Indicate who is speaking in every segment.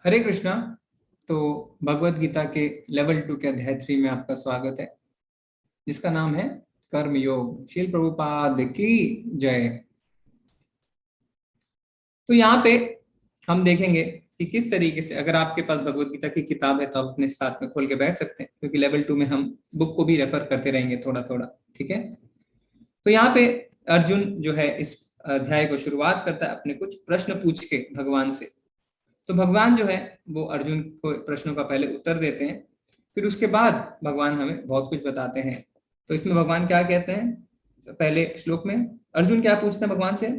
Speaker 1: हरे कृष्णा। तो भगवत गीता के लेवल 2 के अध्याय 3 में आपका स्वागत है, जिसका नाम है कर्म योग। श्रील प्रभुपाद की जय। तो यहाँ पे हम देखेंगे कि किस तरीके से, अगर आपके पास भगवत गीता की किताब है तो आप अपने साथ में खोल के बैठ सकते हैं, क्योंकि लेवल 2 में हम बुक को भी रेफर करते रहेंगे थोड़ा थोड़ा। ठीक है। तो यहाँ पे अर्जुन जो है इस अध्याय को शुरुआत करता है अपने कुछ प्रश्न पूछ के भगवान से। तो भगवान जो है वो अर्जुन को प्रश्नों का पहले उत्तर देते हैं, फिर उसके बाद भगवान हमें बहुत कुछ बताते हैं। तो इसमें भगवान क्या कहते हैं, तो पहले श्लोक में अर्जुन क्या पूछते हैं भगवान से।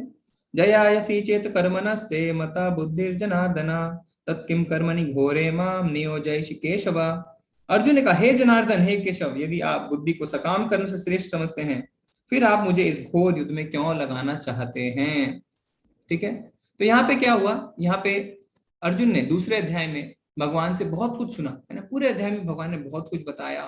Speaker 1: जयायसी चेत कर्मणस्ते मता बुद्धिर्जनार्दना तत्किम कर्मणि घोरे माम नियोजयसि केशव। अर्जुन ने कहा, हे जनार्दन, हे केशव, यदि आप बुद्धि को सकाम कर्म से श्रेष्ठ समझते हैं, फिर आप मुझे इस घोर युद्ध में क्यों लगाना चाहते हैं। ठीक है। तो यहाँ पे क्या हुआ, यहाँ पे अर्जुन ने दूसरे अध्याय में भगवान से बहुत कुछ सुना है ना। पूरे अध्याय में भगवान ने बहुत कुछ बताया,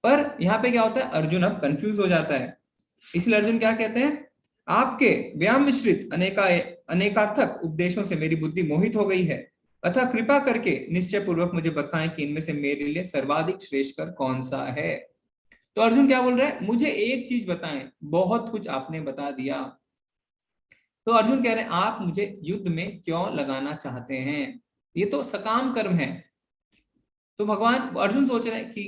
Speaker 1: पर यहाँ पे क्या होता है, अर्जुन अब कंफ्यूज हो जाता है। इसलिए अर्जुन क्या कहते हैं, आपके व्याम मिश्रित अनेकार्थक उपदेशों से मेरी बुद्धि मोहित हो गई है, अतः कृपा करके निश्चय पूर्वक मुझे बताएं कि इनमें से मेरे लिए सर्वाधिक श्रेष्ठ कर कौन सा है। तो अर्जुन क्या बोल रहा है, मुझे एक चीज बताएं, बहुत कुछ आपने बता दिया। तो अर्जुन कह रहे हैं, आप मुझे युद्ध में क्यों लगाना चाहते हैं, ये तो सकाम कर्म है। तो भगवान, अर्जुन सोच रहे हैं कि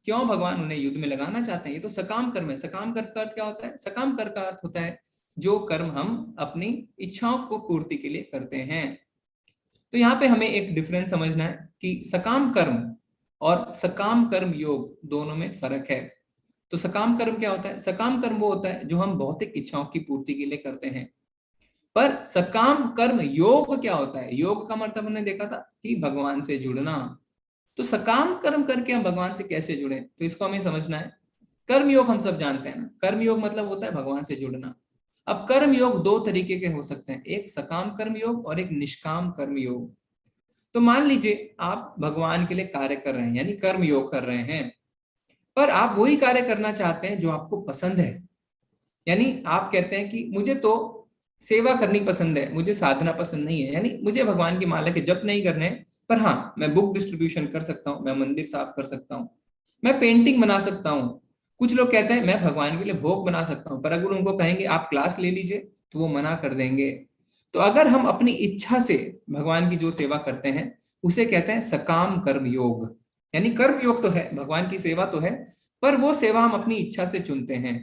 Speaker 1: क्यों भगवान उन्हें युद्ध में लगाना चाहते हैं, ये तो सकाम कर्म है। सकाम कर्म का अर्थ क्या होता है, सकाम कर्म का अर्थ होता है जो कर्म हम अपनी इच्छाओं को पूर्ति के लिए करते हैं। तो यहाँ पे हमें एक डिफरेंस समझना है कि सकाम कर्म और सकाम कर्म योग दोनों में फर्क है। तो सकाम कर्म क्या होता है, सकाम कर्म वो होता है जो हम भौतिक इच्छाओं की पूर्ति के लिए करते हैं। पर सकाम कर्म योग क्या होता है, योग का मतलब हमने देखा था कि भगवान से जुड़ना। तो सकाम कर्म करके हम भगवान से कैसे जुड़े, तो इसको हमें समझना है। कर्म योग हम सब जानते हैं ना, कर्म योग मतलब होता है भगवान से जुड़ना। अब कर्म योग दो तरीके के हो सकते हैं, एक सकाम कर्म योग और एक निष्काम कर्म योग। तो मान लीजिए आप भगवान के लिए कार्य कर रहे हैं, यानी कर्म योग कर रहे हैं, पर आप वही कार्य करना चाहते हैं जो आपको पसंद है। यानी आप कहते हैं कि मुझे तो सेवा करनी पसंद है, मुझे साधना पसंद नहीं है, यानी मुझे भगवान की माला के जप नहीं करने हैं, पर हाँ मैं बुक डिस्ट्रीब्यूशन कर सकता हूँ, मैं मंदिर साफ कर सकता हूँ, मैं पेंटिंग बना सकता हूँ। कुछ लोग कहते हैं मैं भगवान के लिए भोग बना सकता हूँ, पर अगर उनको कहेंगे आप क्लास ले लीजिए तो वो मना कर देंगे। तो अगर हम अपनी इच्छा से भगवान की जो सेवा करते हैं उसे कहते हैं सकाम कर्म योग। यानी कर्म योग तो है, भगवान की सेवा तो है, पर वो सेवा हम अपनी इच्छा से चुनते हैं।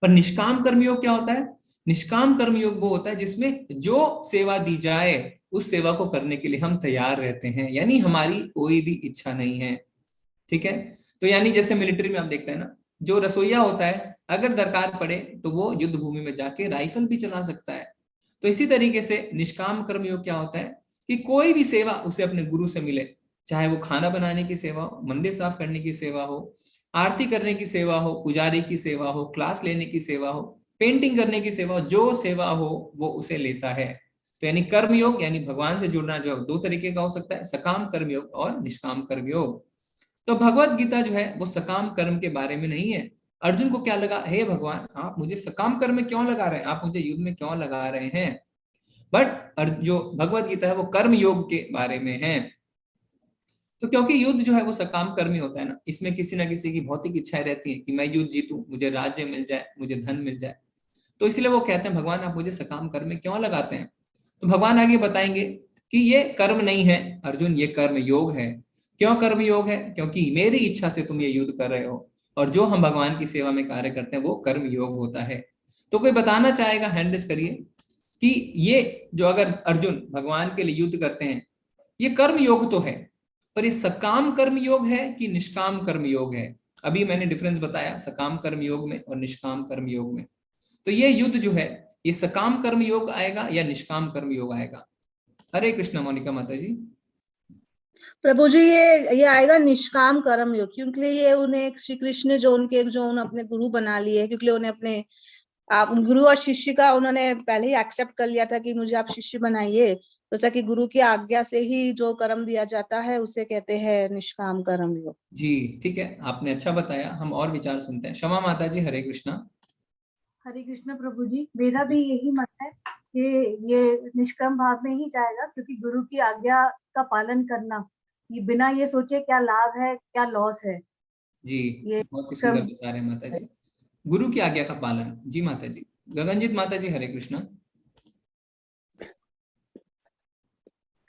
Speaker 1: पर निष्काम कर्मयोग क्या होता है, निष्काम कर्मयोग वो होता है जिसमें जो सेवा दी जाए उस सेवा को करने के लिए हम तैयार रहते हैं, यानी हमारी कोई भी इच्छा नहीं है। ठीक है। तो यानी जैसे मिलिट्री में आप देखते हैं ना, जो रसोईया होता है अगर दरकार पड़े तो वो युद्ध भूमि में जाके राइफल भी चला सकता है। तो इसी तरीके से निष्काम कर्मयोग क्या होता है कि कोई भी सेवा उसे अपने गुरु से मिले, चाहे वो खाना बनाने की सेवा हो, मंदिर साफ करने की सेवा हो, आरती करने की सेवा हो, पुजारी की सेवा हो, क्लास लेने की सेवा हो, पेंटिंग करने की सेवा हो, जो सेवा हो वो उसे लेता है। तो यानी कर्मयोग यानी भगवान से जुड़ना जो दो तरीके का हो सकता है, सकाम कर्मयोग और निष्काम कर्मयोग। तो भगवत गीता जो है वो सकाम कर्म के बारे में नहीं है। अर्जुन को क्या लगा, हे भगवान आप मुझे सकाम कर्म में क्यों लगा रहे हैं, आप मुझे युद्ध में क्यों लगा रहे हैं। बट जो भगवत गीता है वो कर्म योग के बारे में है। तो क्योंकि युद्ध जो है वो सकाम कर्म ही होता है ना, इसमें किसी ना किसी की भौतिक इच्छाएं रहती है कि मैं युद्ध जीतूं, मुझे राज्य मिल जाए, मुझे धन मिल जाए। तो इसलिए वो कहते हैं भगवान आप मुझे सकाम कर्म में क्यों लगाते हैं। तो भगवान आगे बताएंगे कि ये कर्म नहीं है अर्जुन, ये कर्म योग है। क्यों कर्म योग है, क्योंकि मेरी इच्छा से तुम ये युद्ध कर रहे हो, और जो हम भगवान की सेवा में कार्य करते हैं वो कर्म योग होता है। तो कोई बताना चाहेगा, हैंड रेस करिए, कि ये जो अगर अर्जुन भगवान के लिए युद्ध करते हैं ये कर्म योग तो है, पर ये सकाम कर्म योग है कि निष्काम कर्म योग है। अभी मैंने डिफरेंस बताया सकाम कर्म योग में और निष्काम कर्म योग में। तो ये युद्ध जो है ये सकाम कर्म योग आएगा या निष्काम कर्म योग आएगा। हरे कृष्णा मोनिका माता जी।
Speaker 2: प्रभु जी, ये आएगा निष्काम कर्म योग, क्योंकि ये उन्हें श्री कृष्ण जो उनके जो उन्हें अपने गुरु बना लिए, क्योंकि उन्हें अपने आप गुरु और शिष्य का उन्होंने पहले ही एक्सेप्ट कर लिया था कि मुझे आप शिष्य बनाइए। जैसा कि गुरु की आज्ञा से ही जो कर्म दिया जाता है उसे कहते हैं निष्काम कर्म योग।
Speaker 1: जी ठीक है, आपने अच्छा बताया। हम और विचार सुनते हैं। क्षमा माता जी, हरे कृष्णा।
Speaker 3: हरे कृष्ण प्रभु जी, मेरा भी यही मत है ये निष्काम भाव में ही जाएगा, क्योंकि गुरु की आज्ञा का पालन करना, ये बिना ये सोचे क्या लाभ है क्या लॉस है,
Speaker 1: जी,
Speaker 3: ये
Speaker 1: बहुत ही सुंदर
Speaker 3: क्रम
Speaker 1: बता रहे हैं माता जी। गुरु की आज्ञा का पालन। जी माता जी। गगनजीत माता जी, हरे कृष्णा।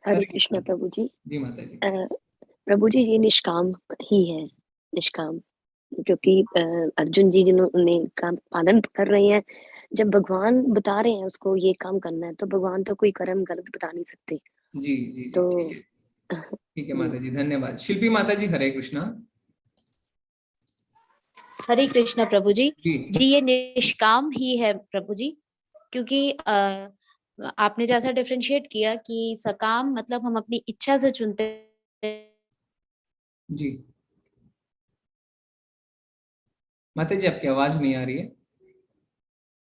Speaker 4: हरे कृष्णा प्रभु जी।
Speaker 1: जी माता जी।
Speaker 4: प्रभु जी ये निष्काम ही है, निष्काम, क्योंकि अर्जुन जी जिन्होंने काम पालन कर रहे हैं, जब भगवान बता रहे हैं उसको ये काम करना है, तो भगवान तो कोई कर्म गलत बता नहीं सकते।
Speaker 1: जी जी जी,
Speaker 4: तो
Speaker 1: ठीक है, ठीक है माता जी, धन्यवाद। शिल्पी माता जी, हरे कृष्णा।
Speaker 5: हरे कृष्णा प्रभु जी।
Speaker 1: जी
Speaker 5: जी ये निष्काम ही है प्रभु जी, क्योंकि आपने जैसा डिफरेंशिएट किया कि सकाम मतलब हम अपनी इच्छा से चुनते
Speaker 1: जी। माता जी आपकी आवाज नहीं आ रही है,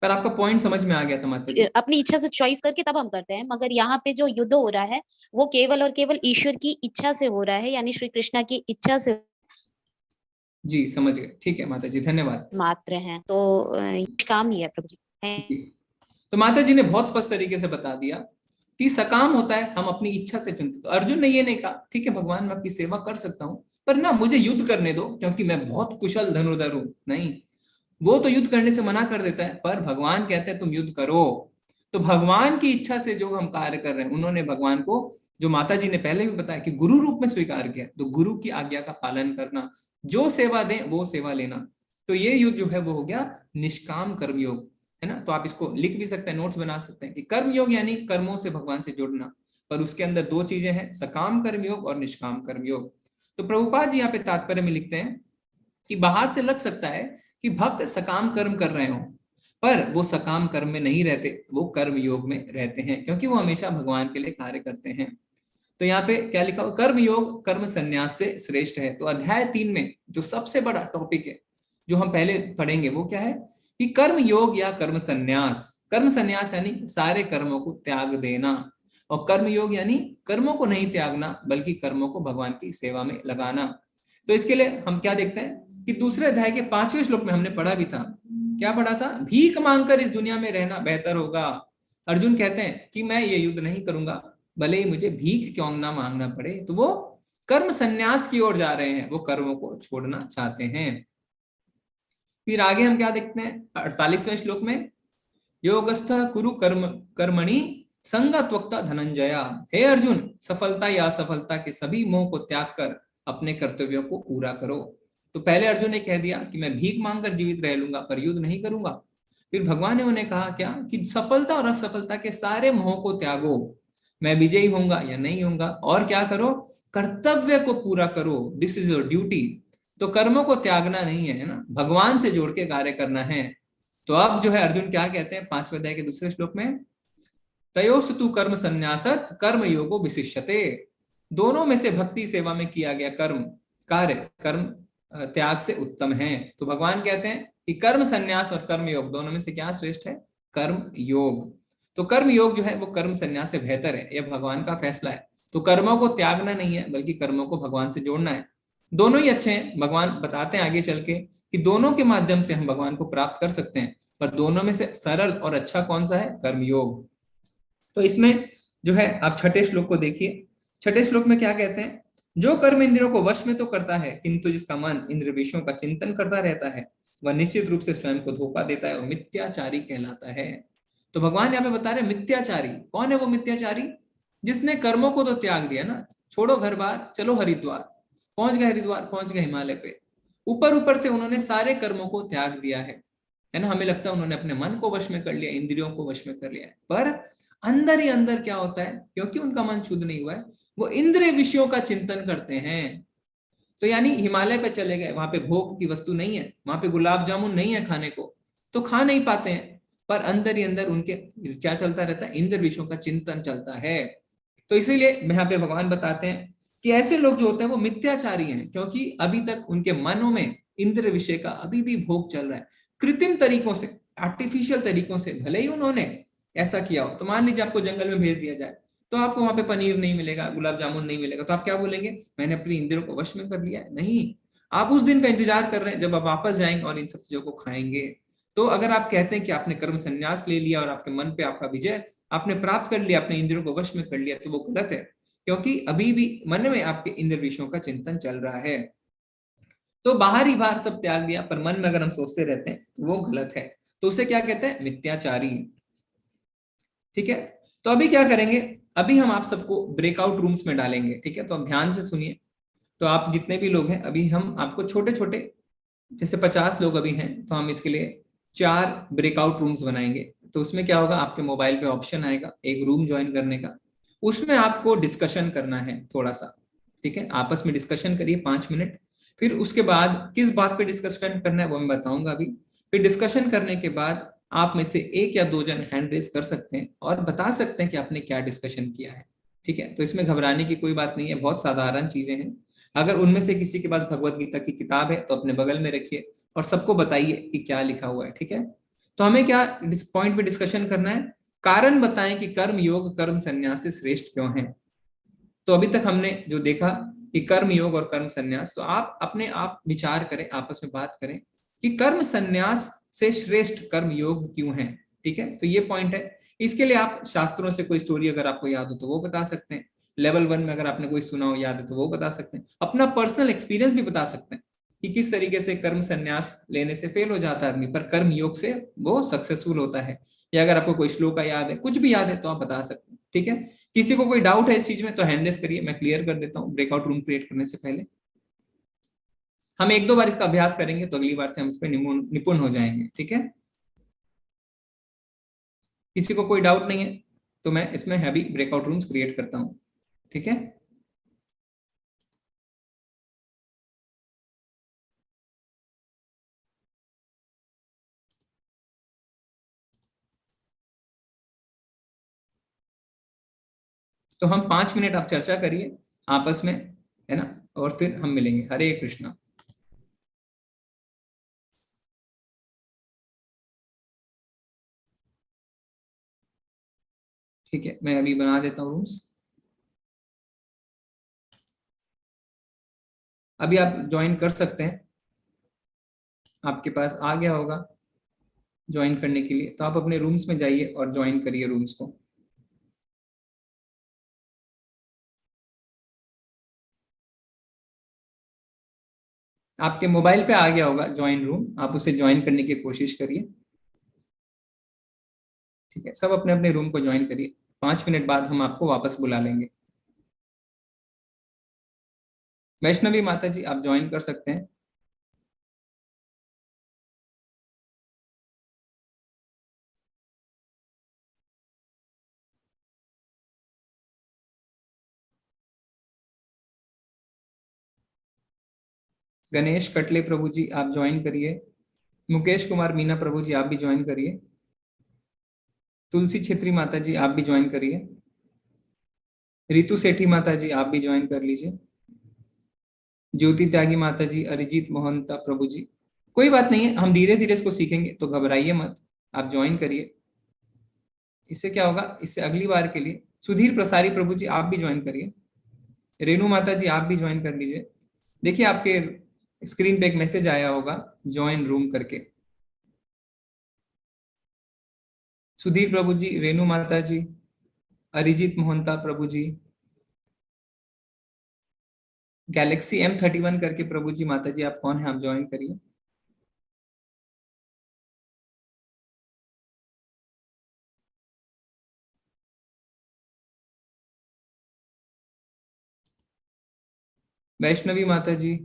Speaker 1: पर आपका पॉइंट समझ में आ गया था माता जी।
Speaker 5: अपनी इच्छा से चॉइस करके तब हम करते हैं, मगर यहाँ पे जो युद्ध हो रहा है वो केवल और केवल ईश्वर की इच्छा से हो रहा है, यानी श्री कृष्णा की इच्छा से।
Speaker 1: जी समझ गए, ठीक है माता जी, धन्यवाद।
Speaker 5: मात्र हैं तो काम ही है प्रभु जी।
Speaker 1: तो माता जी ने बहुत स्पष्ट तरीके से बता दिया कि सकाम होता है हम अपनी इच्छा से चुनते। तो अर्जुन ने ये नहीं कहा ठीक है भगवान मैं आपकी सेवा कर सकता हूँ, पर ना मुझे युद्ध करने दो क्योंकि मैं बहुत कुशल धनुर्धर हूं। नहीं, वो तो युद्ध करने से मना कर देता है, पर भगवान कहते हैं तुम युद्ध करो। तो भगवान की इच्छा से जो हम कार्य कर रहे हैं, उन्होंने भगवान को, जो माता जी ने पहले भी बताया कि गुरु रूप में स्वीकार किया, तो गुरु की आज्ञा का पालन करना, जो सेवा दे वो सेवा लेना। तो ये युद्ध जो है वो हो गया निष्काम कर्मयोग, है ना। तो आप इसको लिख भी सकते हैं, नोट्स बना सकते हैं कि कर्मयोग यानी कर्मों से भगवान से जुड़ना, पर उसके अंदर दो चीजें हैं, सकाम कर्मयोग और निष्काम कर्मयोग। तो प्रभुपाद जी यहाँ पे तात्पर्य में लिखते हैं कि बाहर से लग सकता है कि भक्त सकाम कर्म कर रहे हो, पर वो सकाम कर्म में नहीं रहते, वो कर्म योग में रहते हैं, क्योंकि वो हमेशा भगवान के लिए कार्य करते हैं। तो यहाँ पे क्या लिखा हुआ, कर्म योग कर्म संन्यास से श्रेष्ठ है। तो अध्याय 3 में जो सबसे बड़ा टॉपिक है जो हम पहले पढ़ेंगे वो क्या है कि कर्म योग या कर्म संन्यास। कर्म संन्यास यानी सारे कर्मों को त्याग देना, और कर्म योग यानी कर्मों को नहीं त्यागना बल्कि कर्मों को भगवान की सेवा में लगाना। तो इसके लिए हम क्या देखते हैं कि दूसरे अध्याय के 5वें श्लोक में हमने पढ़ा भी था, क्या पढ़ा था, भीख मांगकर इस दुनिया में रहना बेहतर होगा। अर्जुन कहते हैं कि मैं ये युद्ध नहीं करूंगा, भले ही मुझे भीख क्यों ना मांगना पड़े। तो वो कर्म संन्यास की ओर जा रहे हैं, वो कर्मों को छोड़ना चाहते हैं। फिर आगे हम क्या देखते हैं 48वें श्लोक में, योगस्थ कुरु कर्म कर्मणि संगत्वक्ता धनंजया। हे अर्जुन, सफलता या असफलता के सभी मोह को त्याग कर अपने कर्तव्यों को पूरा करो। तो पहले अर्जुन ने कह दिया कि मैं भीख मांगकर जीवित रह लूंगा पर युद्ध नहीं करूंगा। फिर भगवान ने उन्हें कहा क्या कि सफलता और असफलता के सारे मोह को त्यागो, मैं विजयी होऊंगा या नहीं होऊंगा, और क्या करो, कर्तव्य को पूरा करो, दिस इज योर ड्यूटी। तो कर्मों को त्यागना नहीं है ना, भगवान से जोड़ के कार्य करना है। तो अब जो है अर्जुन क्या कहते हैं 5वें अध्याय के दूसरे श्लोक में, तयोस्तु कर्म संन्यासत कर्म योगो विशिष्यते। दोनों में से भक्ति सेवा में किया गया कर्म कार्य कर्म त्याग से उत्तम है। तो भगवान कहते हैं कि कर्म संन्यास और कर्म योग दोनों में से क्या श्रेष्ठ है, कर्म योग। तो कर्म योग जो है वो कर्म संन्यास से बेहतर है, यह भगवान का फैसला है। तो कर्मों को त्यागना नहीं है बल्कि कर्मों को भगवान से जोड़ना है। दोनों ही अच्छे हैं, भगवान बताते हैं आगे चल के कि दोनों के माध्यम से हम भगवान को प्राप्त कर सकते हैं, पर दोनों में से सरल और अच्छा कौन सा है, कर्मयोग। तो इसमें जो है आप 6ठे श्लोक को देखिए। 6ठे श्लोक में क्या कहते हैं, जो कर्म इंद्रियों को वश में तो करता है किंतु जिसका मन इंद्रिय विषयों का चिंतन करता रहता है वह निश्चित रूप से स्वयं को धोखा देता है और मिथ्याचारी कहलाता है। तो भगवान यहाँ पे बता रहे मिथ्याचारी कौन है, वो मिथ्याचारी जिसने कर्मों को तो त्याग दिया ना, छोड़ो घर बार चलो हरिद्वार, पहुंच गए हरिद्वार, पहुंच गए हिमालय पे, ऊपर ऊपर से उन्होंने सारे कर्मों को त्याग दिया है ना। हमें लगता है उन्होंने अपने मन को वश में कर लिया, इंद्रियों को वश में कर लिया है, पर अंदर ही अंदर क्या होता है, क्योंकि उनका मन शुद्ध नहीं हुआ है, वो इंद्रिय विषयों का चिंतन करते हैं। तो यानी हिमालय पे चले गए, वहां पे भोग की वस्तु नहीं है, वहां पे गुलाब जामुन नहीं है खाने को, तो खा नहीं पाते हैं, पर अंदर ही अंदर उनके क्या चलता रहता है, इंद्रिय विषयों का चिंतन चलता है। तो इसीलिए यहाँ पे भगवान बताते हैं कि ऐसे लोग जो होते हैं वो मिथ्याचारी हैं, क्योंकि अभी तक उनके मनों में इंद्र विषय का अभी भी भोग चल रहा है। कृत्रिम तरीकों से, आर्टिफिशियल तरीकों से भले ही उन्होंने ऐसा किया हो, तो मान लीजिए आपको जंगल में भेज दिया जाए तो आपको वहां पे पनीर नहीं मिलेगा, गुलाब जामुन नहीं मिलेगा, तो आप क्या बोलेंगे, मैंने अपनी इंद्रियों को वश में कर लिया है। नहीं, आप उस दिन का इंतजार कर रहे हैं जब आप वापस जाएंगे और इन सब चीजों को खाएंगे। तो अगर आप कहते हैं कि आपने कर्म संन्यास ले लिया और आपके मन पे आपका विजय आपने प्राप्त कर लिया, अपने इंद्रियों को वश में कर लिया, तो वो गलत है, क्योंकि अभी भी मन में आपके इंद्र विषयों का चिंतन चल रहा है। तो बाहर ही बाहर सब त्याग दिया, पर मन में अगर हम सोचते रहते हैं तो वो गलत है। तो उसे क्या कहते हैं? मिथ्याचारी। ठीक है, तो अभी क्या करेंगे, अभी हम आप सबको ब्रेकआउट रूम्स में डालेंगे। ठीक है, तो आप ध्यान से सुनिए। तो आप जितने भी लोग हैं, अभी हम आपको छोटे छोटे, जैसे 50 लोग अभी हैं, तो हम इसके लिए 4 ब्रेकआउट रूम्स बनाएंगे। तो उसमें क्या होगा, आपके मोबाइल पे ऑप्शन आएगा एक रूम ज्वाइन करने का, उसमें आपको डिस्कशन करना है थोड़ा सा। ठीक है, आपस में डिस्कशन करिए 5 मिनट। फिर उसके बाद किस बात पे डिस्कशन करना है वो मैं बताऊंगा अभी। फिर डिस्कशन करने के बाद आप में से 1 या 2 जन हैंड रेज कर सकते हैं और बता सकते हैं कि आपने क्या डिस्कशन किया है। ठीक है, तो इसमें घबराने की कोई बात नहीं है, बहुत साधारण चीजें हैं। अगर उनमें से किसी के पास भगवत गीता की किताब है तो अपने बगल में रखिए और सबको बताइए कि क्या लिखा हुआ है। ठीक है, तो हमें क्या पॉइंट पे डिस्कशन करना है, कारण बताएं कि कर्म योग कर्म संन्यास से श्रेष्ठ क्यों है। तो अभी तक हमने जो देखा कि कर्म योग और कर्म संन्यास, तो आप अपने आप विचार करें, आपस में बात करें कि कर्म संन्यास से श्रेष्ठ कर्म योग क्यों है। ठीक है, तो ये पॉइंट है। इसके लिए आप शास्त्रों से कोई स्टोरी अगर आपको याद हो तो वो बता सकते हैं, लेवल 1 में अगर आपने कोई सुना हो याद है तो वो बता सकते हैं, अपना पर्सनल एक्सपीरियंस भी बता सकते हैं कि किस तरीके से कर्म संन्यास लेने से फेल हो जाता है आदमी, पर कर्म योग से वो सक्सेसफुल होता है। या अगर आपको कोई श्लोक याद है, कुछ भी याद है, तो आप बता सकते हैं। ठीक है, किसी को कोई डाउट है इस चीज में तो हैंड रेस करिए, मैं क्लियर कर देता हूँ ब्रेकआउट रूम क्रिएट करने से पहले। हम 1-2 बार इसका अभ्यास करेंगे तो अगली बार से हम इस पर निपुण हो जाएंगे। ठीक है, किसी को कोई डाउट नहीं है तो मैं इसमें अभी ब्रेकआउट रूम्स क्रिएट करता हूँ। ठीक है, तो हम 5 मिनट आप चर्चा करिए आपस में, है ना, और फिर हम मिलेंगे। हरे कृष्णा। ठीक है, मैं अभी बना देता हूँ रूम्स। अभी आप ज्वाइन कर सकते हैं, आपके पास आ गया होगा ज्वाइन करने के लिए, तो आप अपने रूम्स में जाइए और ज्वाइन करिए रूम्स को। आपके मोबाइल पे आ गया होगा ज्वाइन रूम, आप उसे ज्वाइन करने की कोशिश करिए। ठीक है, सब अपने अपने रूम को ज्वाइन करिए, 5 मिनट बाद हम आपको वापस बुला लेंगे। वैष्णवी माता जी आप ज्वाइन कर सकते हैं। गणेश कटले प्रभु जी आप ज्वाइन करिए। मुकेश कुमार मीना प्रभु जी आप भी ज्वाइन करिए। तुलसी छेत्री माता जी आप भी ज्वाइन करिए। रितु सेठी माता जी आप भी ज्वाइन कर लीजिए। ज्योति त्यागी माता जी, अरिजीत मोहनता प्रभु जी, कोई बात नहीं है, हम धीरे धीरे इसको सीखेंगे, तो घबराइए मत, आप ज्वाइन करिए। इससे क्या होगा, इससे अगली बार के लिए सुधीर प्रसारी प्रभु जी आप भी ज्वाइन करिए। रेणु माता जी आप भी ज्वाइन कर लीजिए। देखिए आपके स्क्रीन पे एक मैसेज आया होगा ज्वाइन रूम करके। सुधीर प्रभु जी, रेणु माता जी, अरिजीत मोहनता प्रभु जी, गैलेक्सी M31 करके प्रभु जी, माता जी आप कौन है, आप ज्वाइन करिए। वैष्णवी माता जी,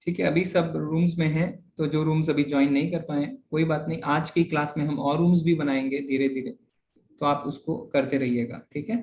Speaker 1: ठीक है, अभी सब रूम्स में हैं, तो जो रूम्स अभी ज्वाइन नहीं कर पाए हैं, कोई बात नहीं, आज की क्लास में हम और रूम्स भी बनाएंगे धीरे धीरे, तो आप उसको करते रहिएगा। ठीक है।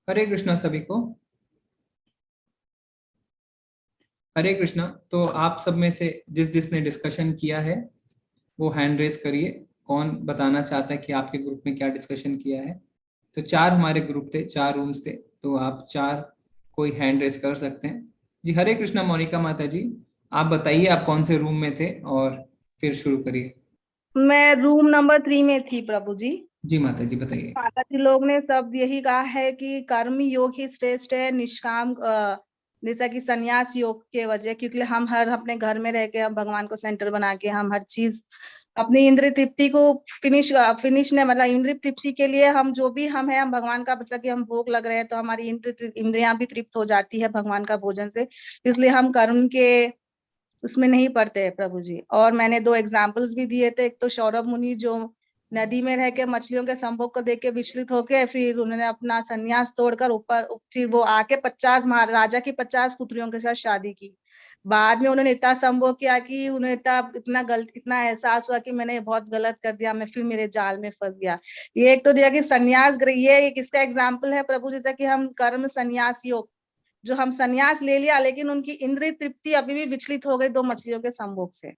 Speaker 1: हरे कृष्णा सभी को। हरे कृष्णा। तो आप सब में से जिसने डिस्कशन किया है वो हैंड रेस करिए। कौन बताना चाहता है कि आपके ग्रुप में क्या डिस्कशन किया है? तो 4 हमारे ग्रुप थे, 4 रूम्स थे, तो आप 4 कोई हैंड रेस कर सकते हैं। जी हरे कृष्णा मोनिका माता जी, आप बताइए आप कौन से रूम में थे और फिर शुरू करिए।
Speaker 2: मैं रूम नंबर 3 में थी प्रभु जी।
Speaker 1: जी माता जी बताइए।
Speaker 2: माता जी लोग ने सब यही कहा है कि कर्म योग ही श्रेष्ठ है, निष्काम जैसा कि संन्यास योग के वजह, क्योंकि हम हर अपने घर में रह के हम भगवान को सेंटर बना के हम हर चीज अपनी इंद्रिय तृप्ति को फिनिश ने मतलब इंद्रिय तृप्ति के लिए हम जो भी हम है, हम भगवान का बच्चा कि हम भोग लग रहे हैं तो हमारी इंद्रियां भी तृप्त हो जाती है भगवान का भोजन से, इसलिए हम कर्म के उसमें नहीं पड़ते हैं प्रभु जी। और मैंने 2 एग्जाम्पल्स भी दिए थे, एक तो सौरभ मुनि जो नदी में रह के मछलियों के संभोग को देख के विचलित होके फिर उन्होंने अपना संन्यास तोड़कर ऊपर फिर वो आके 50 महाराजा की 50 पुत्रियों के साथ शादी की। बाद में उन्होंने इतना संभोग किया कि उन्हें इतना एहसास हुआ कि मैंने बहुत गलत कर दिया, मैं फिर मेरे जाल में फंस गया। ये एक तो दिया कि संन्यास, ये एक इसका एग्जाम्पल है प्रभु, जैसा कि हम कर्म संन्यास योग जो हम संन्यास ले लिया लेकिन उनकी इंद्रिय तृप्ति अभी भी विचलित हो गई 2 मछलियों के संभोग से।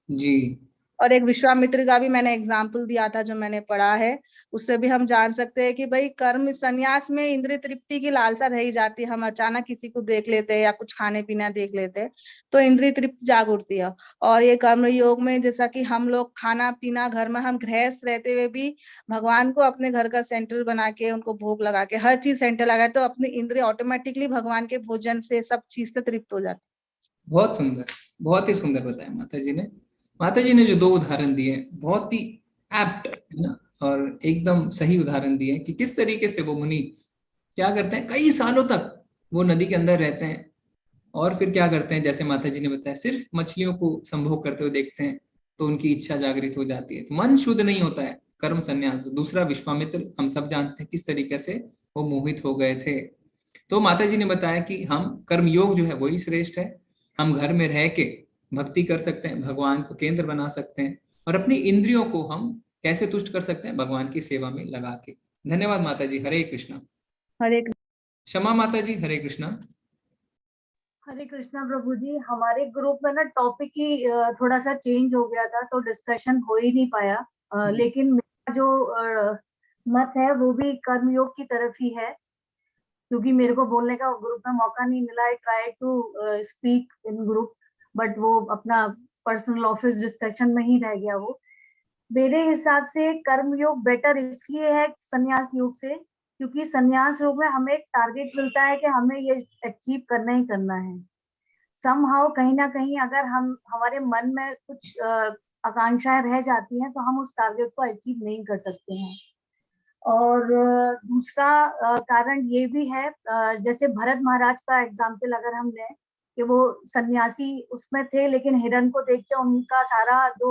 Speaker 1: जी
Speaker 2: और एक विश्वामित्र का भी मैंने एग्जाम्पल दिया था जो मैंने पढ़ा है, उससे भी हम जान सकते हैं कि भाई कर्म संन्यास में इंद्रिय तृप्ति की लालसा रह जाती है। हम अचानक किसी को देख लेते हैं या कुछ खाने पीना देख लेते हैं तो इंद्रिय तृप्ति जाग उठती है। और ये कर्म योग में जैसा कि हम लोग खाना पीना घर में हम गृहस्थ रहते हुए भी भगवान को अपने घर का सेंटर बना के उनको भोग लगा के हर चीज सेंटर लगाए तो अपनी इंद्रिय ऑटोमेटिकली भगवान के भोजन से सब चीज से तृप्त हो जाती।
Speaker 1: बहुत सुंदर, बहुत ही सुंदर बताया माता जी ने। माता जी ने जो 2 उदाहरण दिए बहुत ही एप्ट है ना, और एकदम सही उदाहरण दिए कि किस तरीके से वो मुनि क्या करते हैं, कई सालों तक वो नदी के अंदर रहते हैं और फिर क्या करते हैं, जैसे माता जी ने बताया, सिर्फ मछलियों को संभोग करते हुए देखते हैं तो उनकी इच्छा जागृत हो जाती है, तो मन शुद्ध नहीं होता है। कर्म संन्यास। दूसरा विश्वामित्र, हम सब जानते हैं किस तरीके से वो मोहित हो गए थे। तो माता जी ने बताया कि हम कर्म योग जो है वही श्रेष्ठ है। हम घर में रह के भक्ति कर सकते हैं, भगवान को केंद्र बना सकते हैं और अपनी इंद्रियों को हम कैसे तुष्ट कर सकते हैं, भगवान की सेवा में लगा के। धन्यवाद माता जी। हरे कृष्णा।
Speaker 2: हरे
Speaker 1: क्षमा माता जी। हरे कृष्णा।
Speaker 3: हरे कृष्णा प्रभु जी, हमारे ग्रुप में ना टॉपिक ही थोड़ा सा चेंज हो गया था तो डिस्कशन हो ही नहीं पाया। लेकिन मेरा जो मत है वो भी कर्मयोग की तरफ ही है, क्योंकि मेरे को बोलने का ग्रुप में मौका नहीं मिला। I try to speak in group but वो अपना पर्सनल ऑफिस डिस्कशन में ही रह गया वो। मेरे हिसाब से कर्मयोग बेटर इसलिए है संन्यास योग से, क्योंकि संन्यास योग में हमें एक टारगेट मिलता है कि हमें ये अचीव करना ही करना है। समहाउ कहीं ना कहीं अगर हम हमारे मन में कुछ आकांक्षाएं रह जाती हैं तो हम उस टारगेट को अचीव नहीं कर सकते हैं। और दूसरा कारण ये भी है, जैसे भरत महाराज का एग्जाम्पल अगर हम लें कि वो सन्यासी उसमें थे लेकिन हिरण को देख के उनका सारा जो